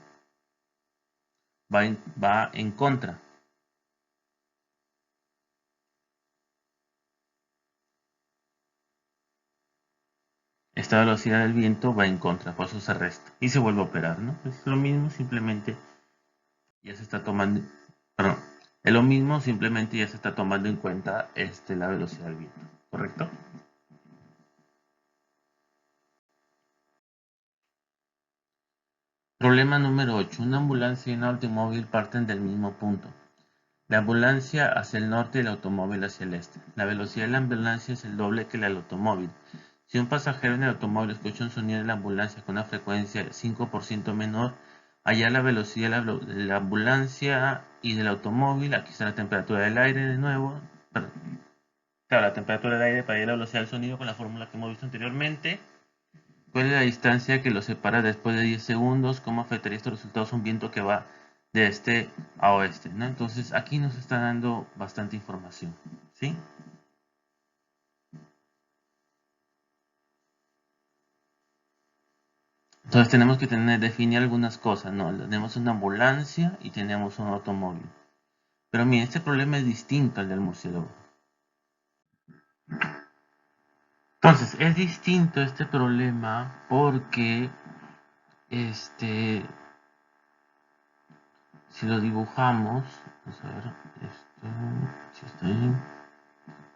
va en contra. Esta velocidad del viento va en contra, por eso se resta. Y se vuelve a operar, ¿no? Es lo mismo, simplemente ya se está tomando, perdón, es lo mismo, simplemente ya se está tomando en cuenta la velocidad del viento, ¿correcto? Problema número 8. Una ambulancia y un automóvil parten del mismo punto. La ambulancia hacia el norte y el automóvil hacia el este. La velocidad de la ambulancia es el doble que la del automóvil. Si un pasajero en el automóvil escucha un sonido de la ambulancia con una frecuencia 5% menor, allá la velocidad de la ambulancia y del automóvil, aquí está la temperatura del aire de nuevo, perdón, claro, la temperatura del aire para ir a la velocidad del sonido con la fórmula que hemos visto anteriormente. ¿Cuál es la distancia que los separa después de 10 segundos? ¿Cómo afectaría estos resultados a un viento que va de este a oeste, ¿no? Entonces aquí nos está dando bastante información, ¿sí? Entonces tenemos que definir algunas cosas, ¿no? Tenemos una ambulancia y tenemos un automóvil. Pero miren, este problema es distinto al del murciélago. Entonces, es distinto este problema porque, si lo dibujamos, vamos a ver, si está bien,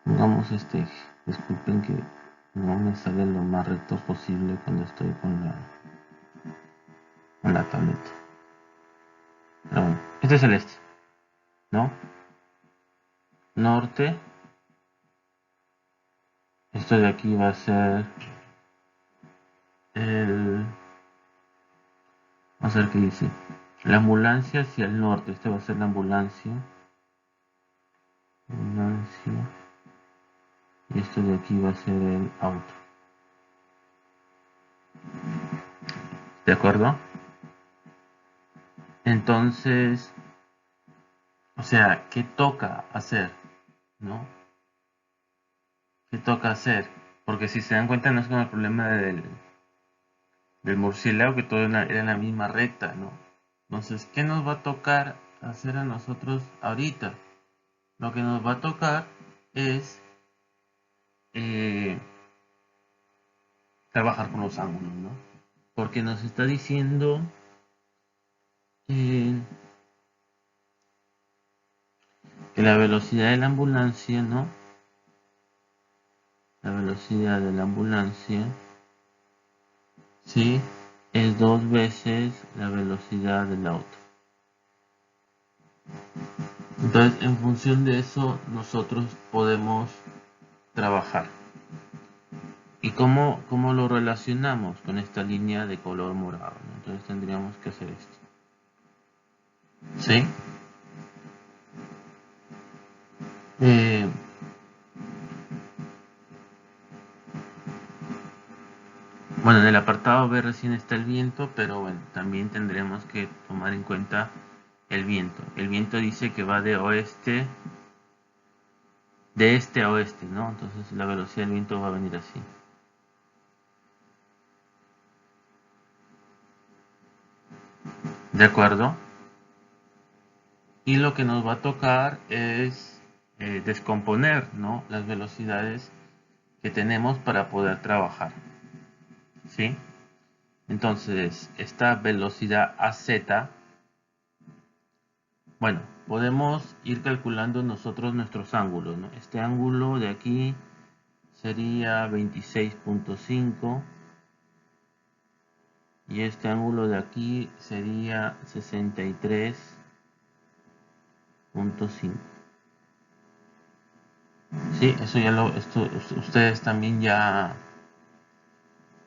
pongamos este eje. Disculpen que no me sale lo más recto posible cuando estoy con la tableta. Pero bueno, este es el este. ¿no? Norte. Esto de aquí va a ser el... Vamos a ver qué dice. La ambulancia hacia el norte. Esta va a ser la ambulancia. Ambulancia. Y esto de aquí va a ser el auto. ¿De acuerdo? Entonces, o sea, ¿qué toca hacer? ¿No? ¿Qué toca hacer? Porque si se dan cuenta no es como el problema del murciélago, que todo era en la misma recta, ¿no? Entonces, ¿qué nos va a tocar hacer a nosotros ahorita? Lo que nos va a tocar es eh, trabajar con los ángulos, ¿no? Porque nos está diciendo eh, que la velocidad de la ambulancia, ¿no? La velocidad de la ambulancia, ¿sí? Es 2 veces la velocidad del auto. Entonces, en función de eso, nosotros podemos trabajar. ¿Y cómo lo relacionamos con esta línea de color morado? Entonces tendríamos que hacer esto. ¿Sí? Eh, bueno, en el apartado B recién está el viento, pero bueno, también tendremos que tomar en cuenta el viento. El viento dice que va de este a oeste, ¿no? Entonces la velocidad del viento va a venir así. ¿De acuerdo? Y lo que nos va a tocar es descomponer, ¿no? Las velocidades que tenemos para poder trabajar. ¿Sí? Entonces, esta velocidad AZ, bueno, podemos ir calculando nosotros nuestros ángulos, ¿no? Este ángulo de aquí sería 26.5 y este ángulo de aquí sería 63.5. Sí, eso ustedes también ya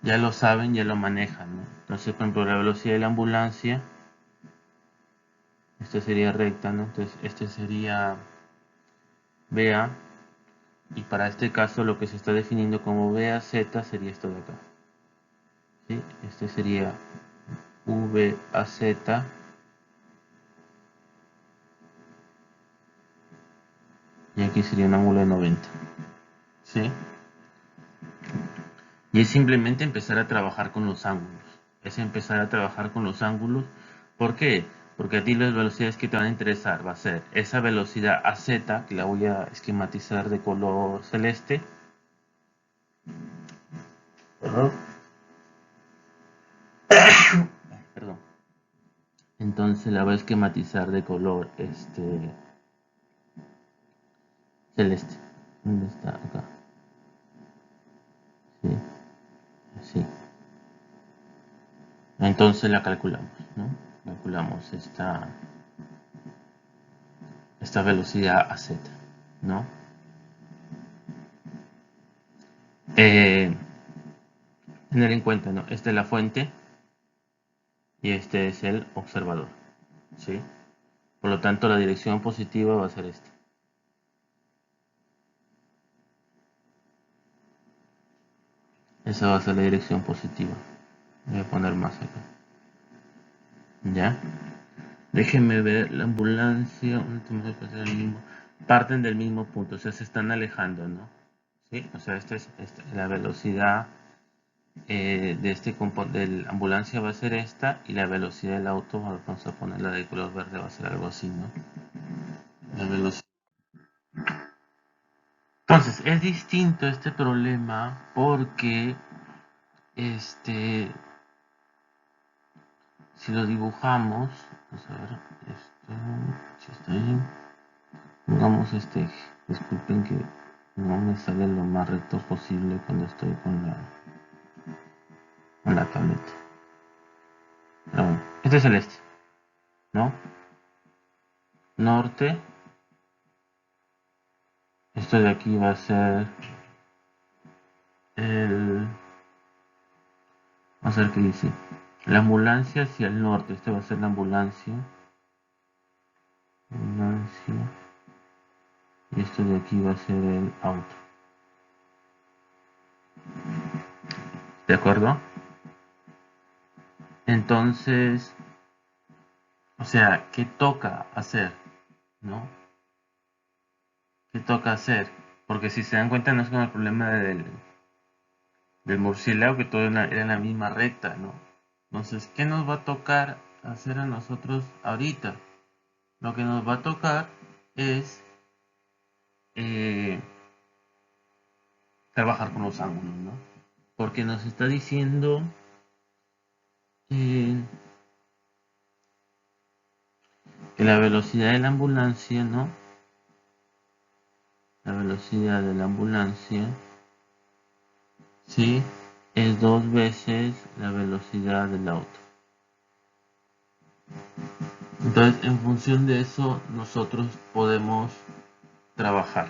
lo saben, ya lo manejan, ¿no? Entonces, por ejemplo, la velocidad de la ambulancia, esta sería recta, ¿no? Entonces, este sería BA, y para este caso lo que se está definiendo como BAZ sería esto de acá. ¿Sí? Este sería VAZ, y aquí sería un ángulo de 90. ¿Sí? Y es simplemente empezar a trabajar con los ángulos. Es empezar a trabajar con los ángulos. ¿Por qué? Porque a ti las velocidades que te van a interesar va a ser esa velocidad AZ, que la voy a esquematizar de color celeste. Perdón. Entonces la voy a esquematizar de color celeste. ¿Dónde está? Acá. Sí, así. Entonces la calculamos, ¿no? Calculamos esta velocidad a z, ¿no? Tener en cuenta, ¿no? Esta es la fuente y este es el observador, ¿sí? Por lo tanto, la dirección positiva va a ser esta. Esa va a ser la dirección positiva. Voy a poner más acá. ¿Ya? Déjenme ver la ambulancia. Parten del mismo punto, o sea, se están alejando, ¿no? ¿Sí? O sea, esta es la velocidad de la ambulancia va a ser esta, y la velocidad del auto, vamos a ponerla de color verde, va a ser algo así, ¿no? La velocidad. Entonces, es distinto este problema porque si lo dibujamos, vamos a ver, si está bien, pongamos este eje. Disculpen que no me sale lo más recto posible cuando estoy con la tableta. Pero bueno, este es el este, ¿no? Norte, Esto de aquí va a ser el... Vamos a ver qué dice. La ambulancia hacia el norte. Esta va a ser la ambulancia. Ambulancia. Y esto de aquí va a ser el auto. ¿De acuerdo? Entonces, o sea, ¿qué toca hacer? ¿No? ¿Qué toca hacer? Porque si se dan cuenta no es como el problema del murciélago, que todo era en la misma recta, ¿no? Entonces, ¿qué nos va a tocar hacer a nosotros ahorita? Lo que nos va a tocar es eh, trabajar con los ángulos, ¿no? Porque nos está diciendo eh, que la velocidad de la ambulancia, ¿no? La velocidad de la ambulancia, ¿sí? Es 2 veces la velocidad del auto. Entonces, en función de eso, nosotros podemos trabajar.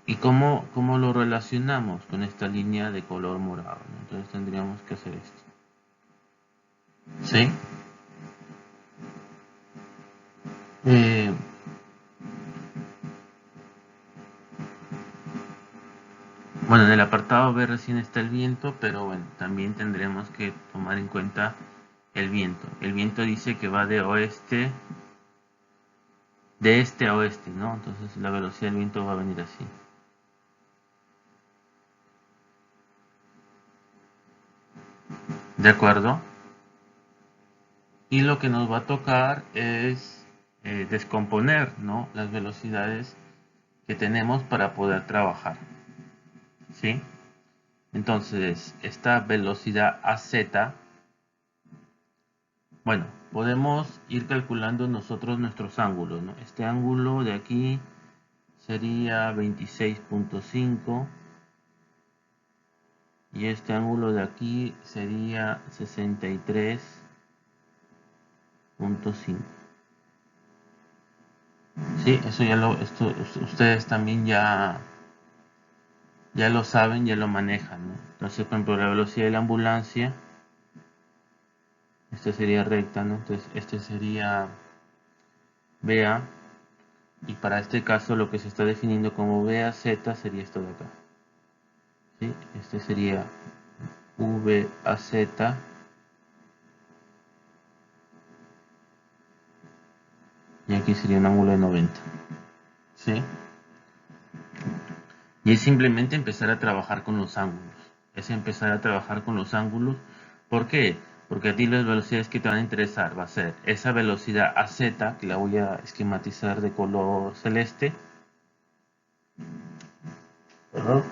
¿Y cómo lo relacionamos con esta línea de color morado? Entonces tendríamos que hacer esto. ¿Sí? Eh, bueno, en el apartado B recién está el viento, pero bueno, también tendremos que tomar en cuenta el viento. El viento dice que va de este a oeste, ¿no? Entonces la velocidad del viento va a venir así. ¿De acuerdo? Y lo que nos va a tocar es descomponer, ¿no? Las velocidades que tenemos para poder trabajar. ¿Sí? Entonces, esta velocidad AZ, bueno, podemos ir calculando nosotros nuestros ángulos, ¿no? Este ángulo de aquí sería 26.5 y este ángulo de aquí sería 63.5. Sí, eso ustedes también ya lo saben, ya lo manejan, ¿no? Entonces, por ejemplo, la velocidad de la ambulancia, esta sería recta, ¿no? Entonces, este sería BA, y para este caso lo que se está definiendo como BAZ sería esto de acá. ¿Sí? Este sería VAZ, y aquí sería un ángulo de 90. ¿Sí? Y es simplemente empezar a trabajar con los ángulos. Es empezar a trabajar con los ángulos. ¿Por qué? Porque a ti las velocidades que te van a interesar va a ser esa velocidad AZ, que la voy a esquematizar de color celeste. Perdón.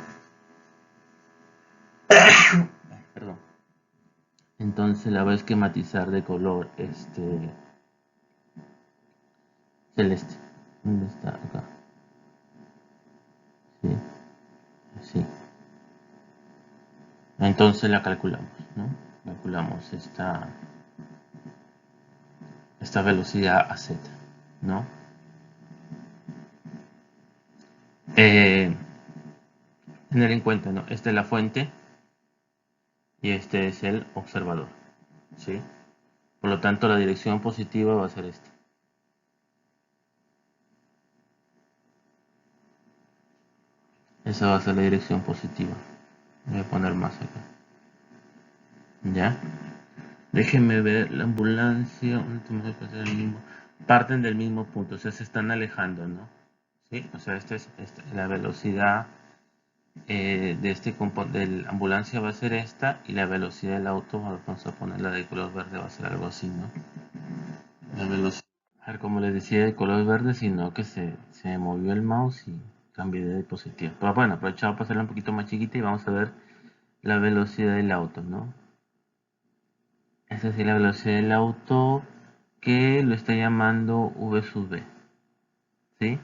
Perdón. Entonces la voy a esquematizar de color celeste. ¿Dónde está? Acá. Sí, así. Entonces la calculamos, ¿no? Calculamos esta velocidad a z, ¿no? Eh, Tener en cuenta, ¿no? Esta es la fuente y este es el observador, ¿sí? Por lo tanto, la dirección positiva va a ser esta. Esa va a ser la dirección positiva. Voy a poner más acá. ¿Ya? Déjenme ver la ambulancia. Parten del mismo punto, o sea, se están alejando, ¿no? ¿Sí? O sea, esta es la velocidad de la ambulancia va a ser esta, y la velocidad del auto, vamos a ponerla de color verde, va a ser algo así, ¿no? La velocidad, a ver, como les decía, de color verde, sino que se movió el mouse y cambié de dispositivo. Pero bueno, aprovechamos para hacerla un poquito más chiquita y vamos a ver la velocidad del auto, ¿no? Esa es la velocidad del auto, que lo está llamando V sub B, ¿sí?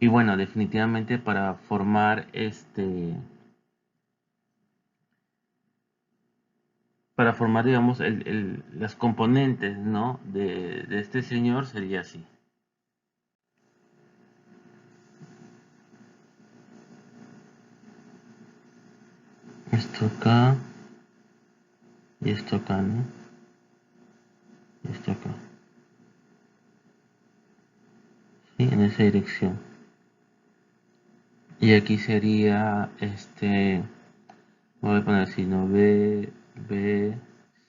Y bueno, definitivamente para formar digamos, las componentes, ¿no? de este señor sería así. esto acá y esto acá, ¿no? Y esto acá. ¿Sí? En esa dirección. Y aquí sería voy a poner así, ¿no?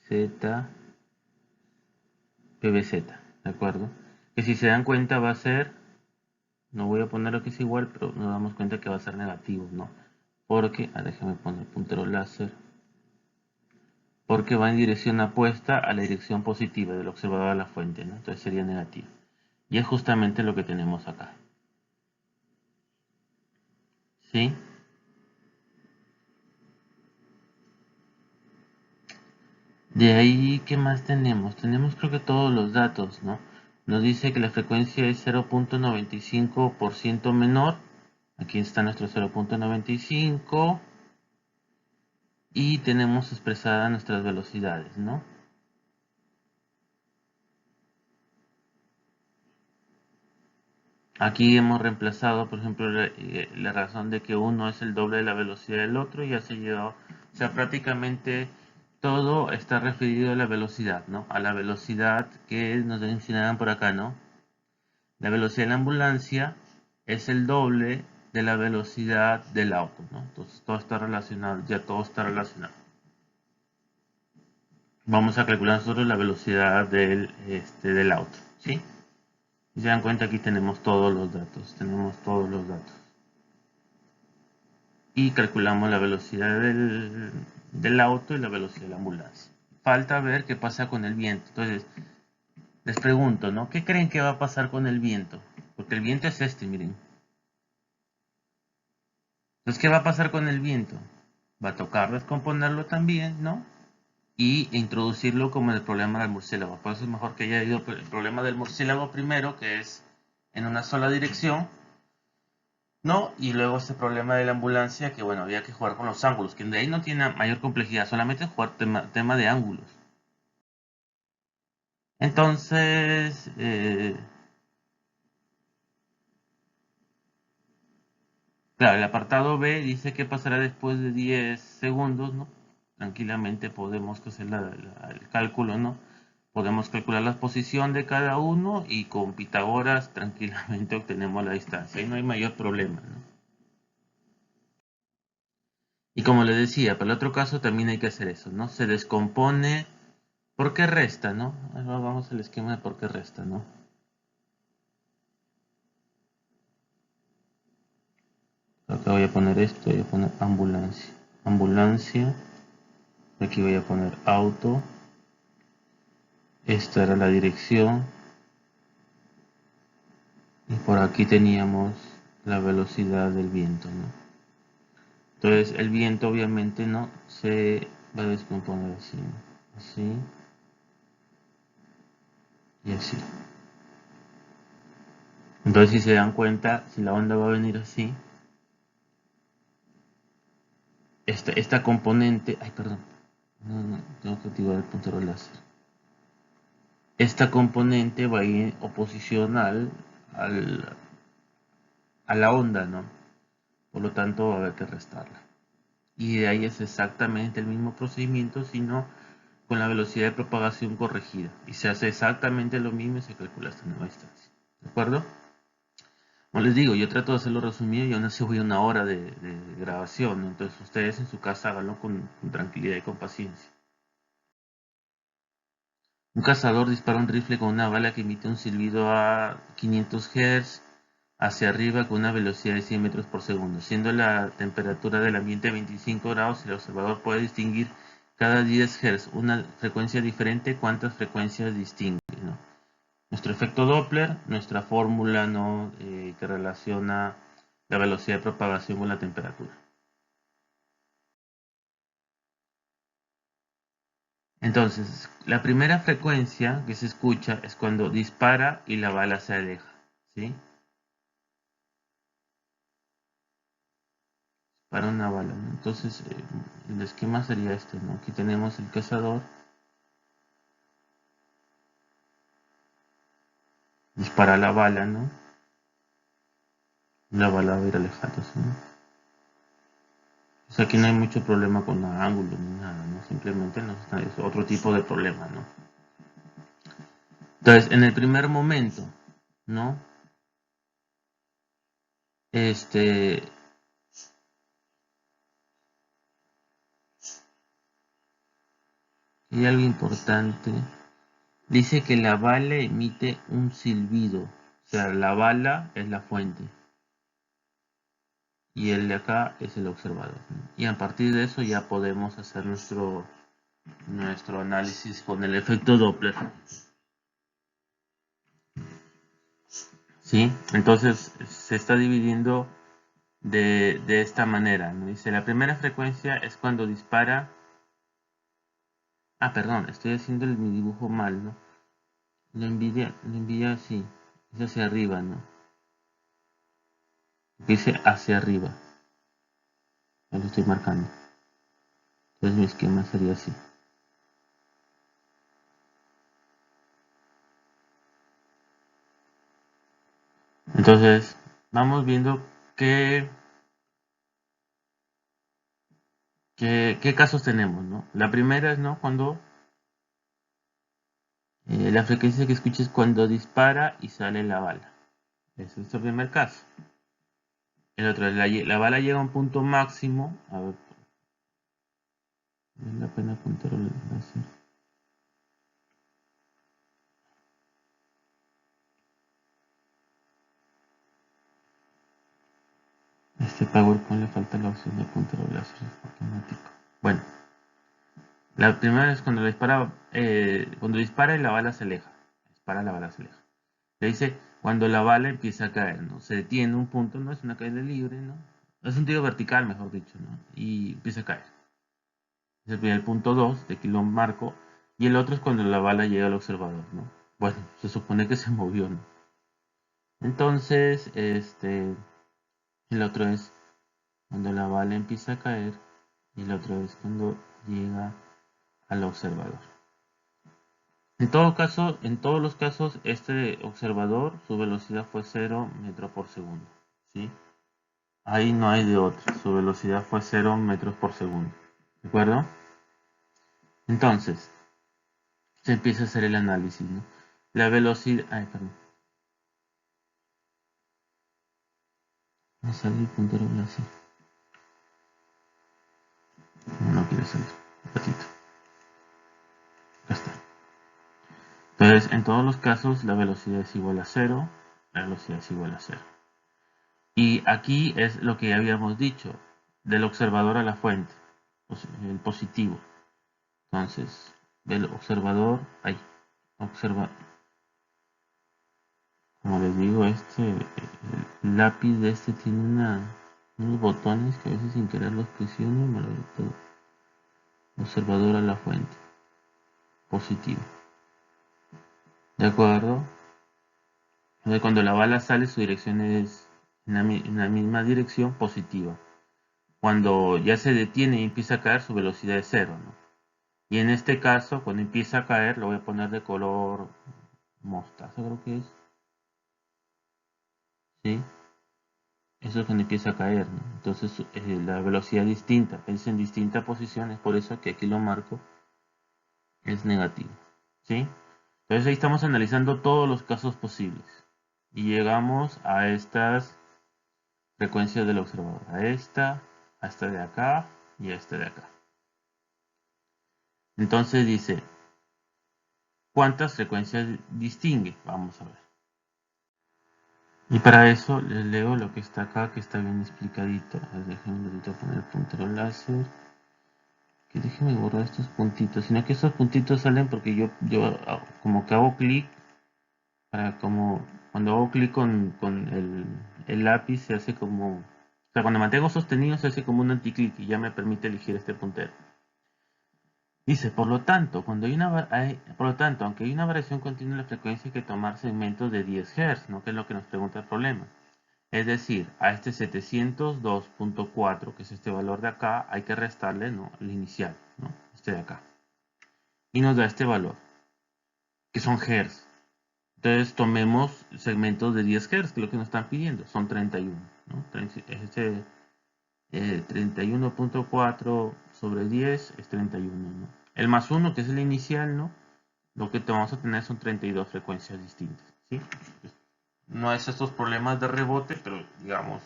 Z, PBZ, ¿de acuerdo? Que si se dan cuenta va a ser, no voy a poner lo que es igual, pero nos damos cuenta que va a ser negativo, ¿no? Porque, déjame poner puntero láser, porque va en dirección opuesta a la dirección positiva del observador a la fuente, ¿no? Entonces sería negativo. Y es justamente lo que tenemos acá. ¿Sí? De ahí, ¿qué más tenemos? Tenemos creo que todos los datos, ¿no? Nos dice que la frecuencia es 0.95% menor. Aquí está nuestro 0.95. Y tenemos expresadas nuestras velocidades, ¿no? Aquí hemos reemplazado, por ejemplo, la razón de que uno es el doble de la velocidad del otro y ya se llegado, o sea, prácticamente todo está referido a la velocidad, ¿no? A la velocidad que nos mencionaban por acá, ¿no? La velocidad de la ambulancia es el doble de la velocidad del auto, ¿no? Entonces todo está relacionado, ya todo está relacionado. Vamos a calcular nosotros la velocidad del auto, ¿sí? Si se dan cuenta, aquí tenemos todos los datos, y calculamos la velocidad del auto y la velocidad de la ambulancia. Falta ver qué pasa con el viento. Entonces, les pregunto, ¿no? ¿Qué creen que va a pasar con el viento? Porque el viento es miren. Entonces, ¿qué va a pasar con el viento? Va a tocar descomponerlo también, ¿no? Y introducirlo como el problema del murciélago. Por eso es mejor que haya ido el problema del murciélago primero, que es en una sola dirección, ¿no? Y luego este problema de la ambulancia, que bueno, había que jugar con los ángulos, que de ahí no tiene mayor complejidad, solamente jugar tema de ángulos. Entonces, claro, el apartado B dice que pasará después de 10 segundos, ¿no? Tranquilamente podemos hacer el cálculo, ¿no? Podemos calcular la posición de cada uno y con Pitágoras tranquilamente obtenemos la distancia. Ahí no hay mayor problema, ¿no? Y como les decía, para el otro caso también hay que hacer eso, ¿no? Se descompone. ¿Por qué resta, no? Ahora vamos al esquema de por qué resta, ¿no? Acá voy a poner esto, voy a poner ambulancia. Ambulancia. Aquí voy a poner auto. Esta era la dirección. Y por aquí teníamos la velocidad del viento, ¿no? Entonces el viento obviamente no se va a descomponer así, ¿no? Así y así. Entonces si se dan cuenta, si la onda va a venir así, esta componente, ay perdón, no, tengo que activar el puntero láser. Esta componente va a ir oposicional a la onda, ¿no? Por lo tanto va a haber que restarla. Y de ahí es exactamente el mismo procedimiento, sino con la velocidad de propagación corregida. Y se hace exactamente lo mismo y se calcula esta nueva distancia. ¿De acuerdo? Como les digo, yo trato de hacerlo resumido y aún así voy a una hora de grabación, ¿no? Entonces ustedes en su casa háganlo con tranquilidad y con paciencia. Un cazador dispara un rifle con una bala que emite un silbido a 500 Hz hacia arriba con una velocidad de 100 metros por segundo. Siendo la temperatura del ambiente 25 grados, el observador puede distinguir cada 10 Hz una frecuencia diferente. ¿Cuántas frecuencias distingue, ¿no? Nuestro efecto Doppler, nuestra fórmula, ¿no? Que relaciona la velocidad de propagación con la temperatura. Entonces, la primera frecuencia que se escucha es cuando dispara y la bala se aleja, ¿sí? Para una bala, ¿no? Entonces, el esquema sería este, ¿no? Aquí tenemos el cazador, dispara la bala, ¿no? La bala va a ir alejándose, ¿no? sea, aquí no hay mucho problema con ángulos ni nada, ¿no? Simplemente es otro tipo de problema, ¿no? Entonces, en el primer momento, ¿no? Hay algo importante. Dice que la bala emite un silbido. O sea, la bala es la fuente. Y el de acá es el observador, ¿no? Y a partir de eso ya podemos hacer nuestro análisis con el efecto Doppler. ¿Sí? Entonces se está dividiendo de esta manera, ¿no? Dice, la primera frecuencia es cuando dispara. Ah, perdón, estoy haciendo mi dibujo mal, ¿no? Lo envidia sí, es hacia arriba, ¿no? Dice hacia arriba. Ya lo estoy marcando. Entonces mi esquema sería así. Entonces, vamos viendo qué qué casos tenemos, ¿no? La primera es, ¿no? Cuando la frecuencia que escuches cuando dispara y sale la bala. Ese es el primer caso. El otro es la bala llega a un punto máximo. A ver, vale la pena apuntar el láser. Este PowerPoint le falta la opción de apuntar el láser automático. Bueno, la primera es cuando dispara y la bala se aleja. Dispara, la bala se aleja. Le dice cuando la bala empieza a caer, ¿no? Se detiene en un punto, no es una caída libre, ¿no? Es un tiro vertical, mejor dicho, ¿no? Y empieza a caer. Es el primer punto 2, de aquí lo marco. Y el otro es cuando la bala llega al observador, ¿no? Bueno, se supone que se movió, ¿no? Entonces, el otro es cuando la bala empieza a caer y el otro es cuando llega al observador. En todo caso, en todos los casos, este observador, su velocidad fue 0 metros por segundo, ¿sí? Ahí no hay de otra, su velocidad fue 0 metros por segundo, ¿de acuerdo? Entonces, se empieza a hacer el análisis, ¿no? La velocidad, ay, perdón, no sale el puntero láser, no quiere salir, un ratito, acá está. Entonces, en todos los casos, la velocidad es igual a 0, la velocidad es igual a 0. Y aquí es lo que ya habíamos dicho, del observador a la fuente, el positivo. Entonces, del observador, ahí, observa, como les digo, el lápiz de este tiene unos botones que a veces sin querer los presiono y me lo todo. Observador a la fuente, positivo. ¿De acuerdo? Entonces, cuando la bala sale, su dirección es en la misma dirección, positiva. Cuando ya se detiene y empieza a caer, su velocidad es 0, ¿no? Y en este caso, cuando empieza a caer, lo voy a poner de color mostaza, creo que es. ¿Sí? Eso es cuando empieza a caer, ¿no? Entonces la velocidad distinta, es en distintas posiciones, por eso que aquí lo marco, es negativo. ¿Sí? Entonces ahí estamos analizando todos los casos posibles. Y llegamos a estas frecuencias del observador. A esta de acá y a esta de acá. Entonces dice, ¿cuántas frecuencias distingue? Vamos a ver. Y para eso les leo lo que está acá, que está bien explicadito. A ver, déjenme un poner el puntero láser. Que déjenme borrar estos puntitos. Sino que estos puntitos salen porque yo como que hago clic para como cuando hago clic con el lápiz se hace como, o sea, cuando mantengo sostenido se hace como un anticlic y ya me permite elegir este puntero. Dice, por lo tanto, por lo tanto, aunque hay una variación continua en la frecuencia, hay que tomar segmentos de 10 Hz, ¿no? Que es lo que nos pregunta el problema. Es decir, a este 702.4, que es este valor de acá, hay que restarle, ¿no?, el inicial, ¿no? Este de acá. Y nos da este valor, que son Hz. Entonces tomemos segmentos de 10 Hz, que es lo que nos están pidiendo, son 31, ¿no? 31.4 sobre 10 es 31, ¿no? El más 1, que es el inicial, ¿no? Lo que te vamos a tener son 32 frecuencias distintas, ¿sí? No es estos problemas de rebote, pero digamos,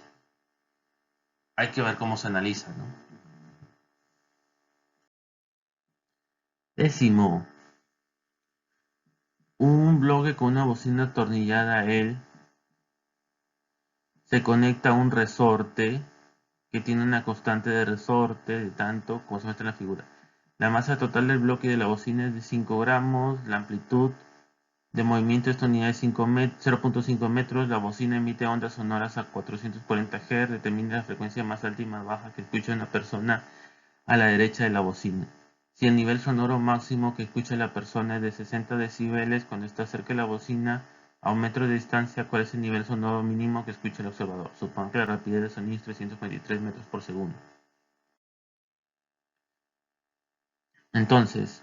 hay que ver cómo se analiza, ¿no? Décimo, un bloque con una bocina atornillada a él se conecta a un resorte que tiene una constante de resorte de tanto como se muestra en la figura. La masa total del bloque de la bocina es de 5 gramos, la amplitud de movimiento de esta unidad es 0.5 metros, la bocina emite ondas sonoras a 440 Hz, determina la frecuencia más alta y más baja que escucha una persona a la derecha de la bocina. Si el nivel sonoro máximo que escucha la persona es de 60 decibeles cuando está cerca de la bocina a 1 metro de distancia, ¿cuál es el nivel sonoro mínimo que escucha el observador? Supongo que la rapidez de sonido es 343 metros por segundo. Entonces,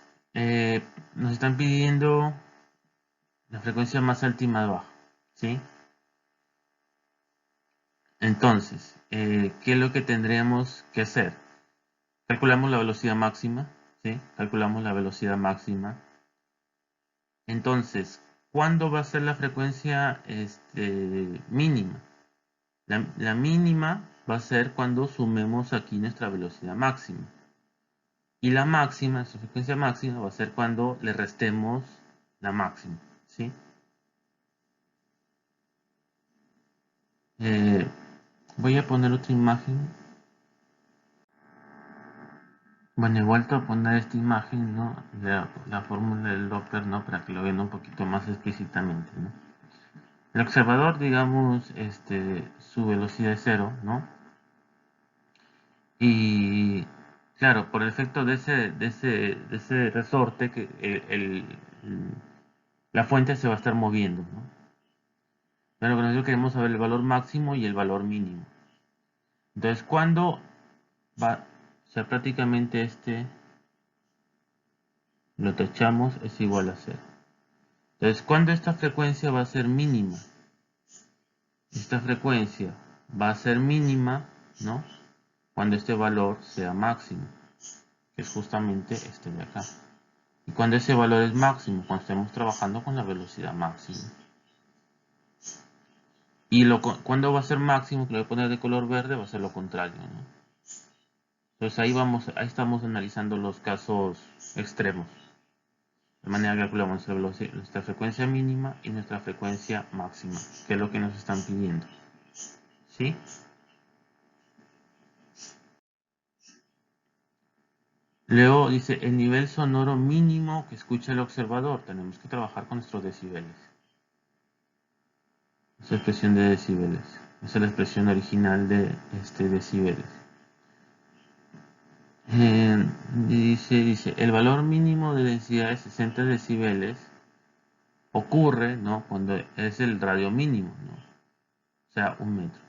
nos están pidiendo la frecuencia más alta y más baja, ¿sí? Entonces, ¿qué es lo que tendríamos que hacer? Calculamos la velocidad máxima, ¿sí? Calculamos la velocidad máxima. Entonces, ¿cuándo va a ser la frecuencia mínima? La mínima va a ser cuando sumemos aquí nuestra velocidad máxima. Y la máxima, su frecuencia máxima, va a ser cuando le restemos la máxima, ¿sí? Eh, Voy a poner otra imagen. Bueno, he vuelto a poner esta imagen, ¿no? La fórmula del Doppler, ¿no? Para que lo vean un poquito más explícitamente, ¿no? El observador, digamos, su velocidad es 0, ¿no? Y claro, por el efecto de ese resorte, que la fuente se va a estar moviendo, ¿no? Pero nosotros queremos saber el valor máximo y el valor mínimo. Entonces, ¿cuándo va? O sea, prácticamente lo tachamos, es igual a 0. Entonces, ¿cuándo esta frecuencia va a ser mínima? Esta frecuencia va a ser mínima, ¿no? Cuando este valor sea máximo, que es justamente este de acá. Y cuando ese valor es máximo, cuando estemos trabajando con la velocidad máxima. Y cuando va a ser máximo, que lo voy a poner de color verde, va a ser lo contrario, ¿no? Entonces ahí estamos analizando los casos extremos. De manera que calculamos nuestra frecuencia mínima y nuestra frecuencia máxima, que es lo que nos están pidiendo. ¿Sí? Luego dice el nivel sonoro mínimo que escucha el observador. Tenemos que trabajar con nuestros decibeles. Esa expresión de decibeles. Esa es la expresión original de decibeles. Dice, el valor mínimo de densidad de 60 decibeles ocurre, ¿no? Cuando es el radio mínimo, ¿no? O sea, 1 metro.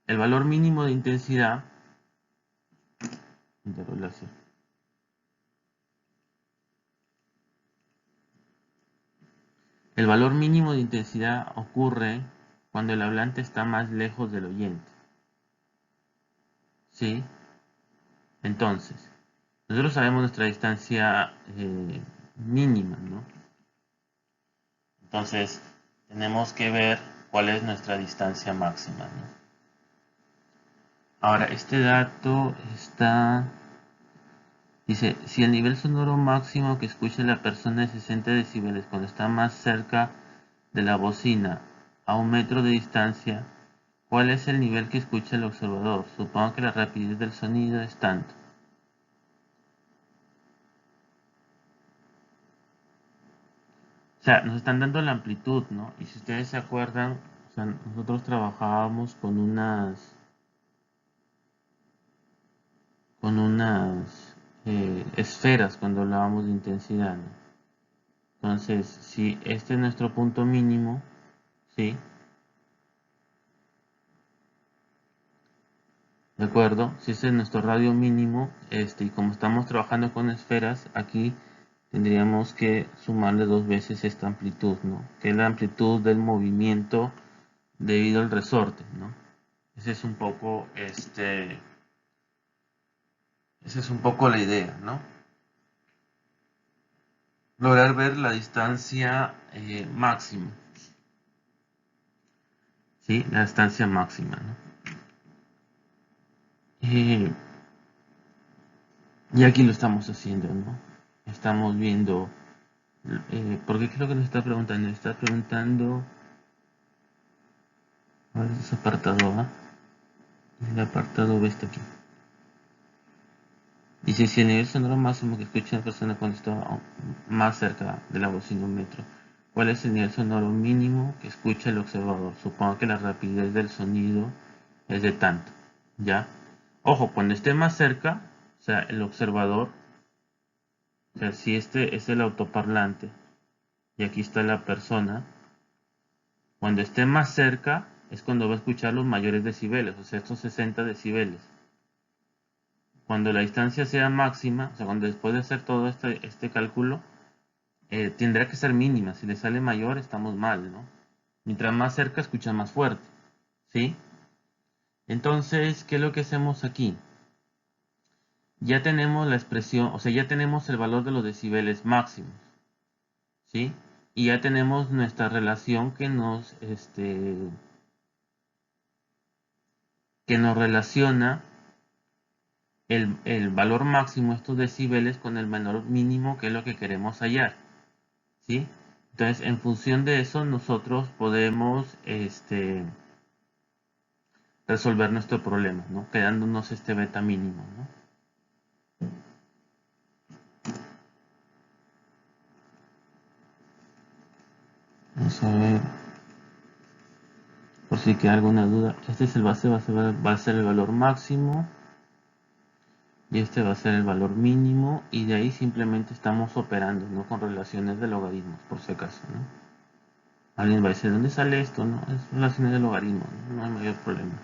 El valor mínimo de intensidad, el valor mínimo de intensidad ocurre cuando el hablante está más lejos del oyente. ¿Sí? Entonces, nosotros sabemos nuestra distancia mínima, ¿no? Entonces, tenemos que ver cuál es nuestra distancia máxima, ¿no? Ahora, este dato dice, si el nivel sonoro máximo que escucha la persona es 60 decibeles cuando está más cerca de la bocina a 1 metro de distancia, ¿cuál es el nivel que escucha el observador? Supongo que la rapidez del sonido es tanto. O sea, nos están dando la amplitud, ¿no? Y si ustedes se acuerdan, o sea, nosotros trabajábamos con unas esferas cuando hablábamos de intensidad, ¿no? Entonces, si este es nuestro punto mínimo, ¿sí? ¿De acuerdo? Si ese es nuestro radio mínimo, y como estamos trabajando con esferas, aquí tendríamos que sumarle 2 veces esta amplitud, ¿no? Que es la amplitud del movimiento debido al resorte, ¿no? Ese es un poco, esa es un poco la idea, ¿no? Lograr ver la distancia máxima, ¿sí? La distancia máxima, ¿no? Eh, y aquí lo estamos haciendo, ¿no? Estamos viendo, porque ¿qué es lo que nos está preguntando? Está preguntando, a ver, ese apartado A, el apartado B está aquí. Dice, si el nivel sonoro máximo que escucha una persona cuando está más cerca de la bocina un metro, ¿cuál es el nivel sonoro mínimo que escucha el observador? Supongo que la rapidez del sonido es de tanto, ¿ya? Ojo, cuando esté más cerca, o sea, el observador, o sea, si este es el autoparlante y aquí está la persona, cuando esté más cerca es cuando va a escuchar los mayores decibeles, o sea, estos 60 decibeles. Cuando la distancia sea máxima, o sea, cuando después de hacer todo este cálculo, tendrá que ser mínima. Si le sale mayor, estamos mal, ¿no? Mientras más cerca, escucha más fuerte, ¿sí? Entonces, ¿qué es lo que hacemos aquí? Ya tenemos la expresión, o sea, ya tenemos el valor de los decibeles máximos, ¿sí? Y ya tenemos nuestra relación que nos relaciona el valor máximo, estos decibeles, con el valor mínimo, que es lo que queremos hallar, ¿sí? Entonces, en función de eso, nosotros podemos, resolver nuestro problema, ¿no? Quedándonos este beta mínimo, ¿no? Vamos a ver, por si queda alguna duda. Este es el base, va a ser el valor máximo y este va a ser el valor mínimo, y de ahí simplemente estamos operando, ¿no? Con relaciones de logaritmos, por si acaso, ¿no? Alguien va a decir, ¿dónde sale esto? No, es relaciones de logaritmos, ¿no? No hay mayor problema.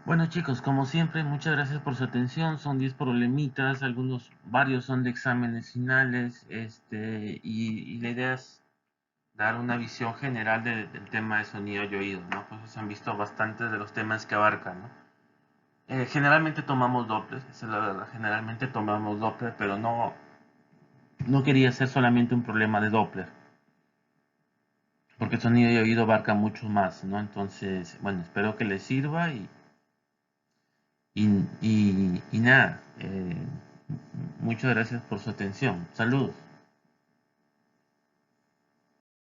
Bueno chicos, como siempre, muchas gracias por su atención. Son 10 problemitas, varios son de exámenes finales, y la idea es dar una visión general del tema de sonido y oído, ¿no? Pues se han visto bastantes de los temas que abarcan, ¿no? Generalmente tomamos Doppler, esa es la verdad, generalmente tomamos Doppler, pero no quería ser solamente un problema de Doppler, porque sonido y oído abarca mucho más, ¿no? Entonces, bueno, espero que les sirva y nada, muchas gracias por su atención. Saludos.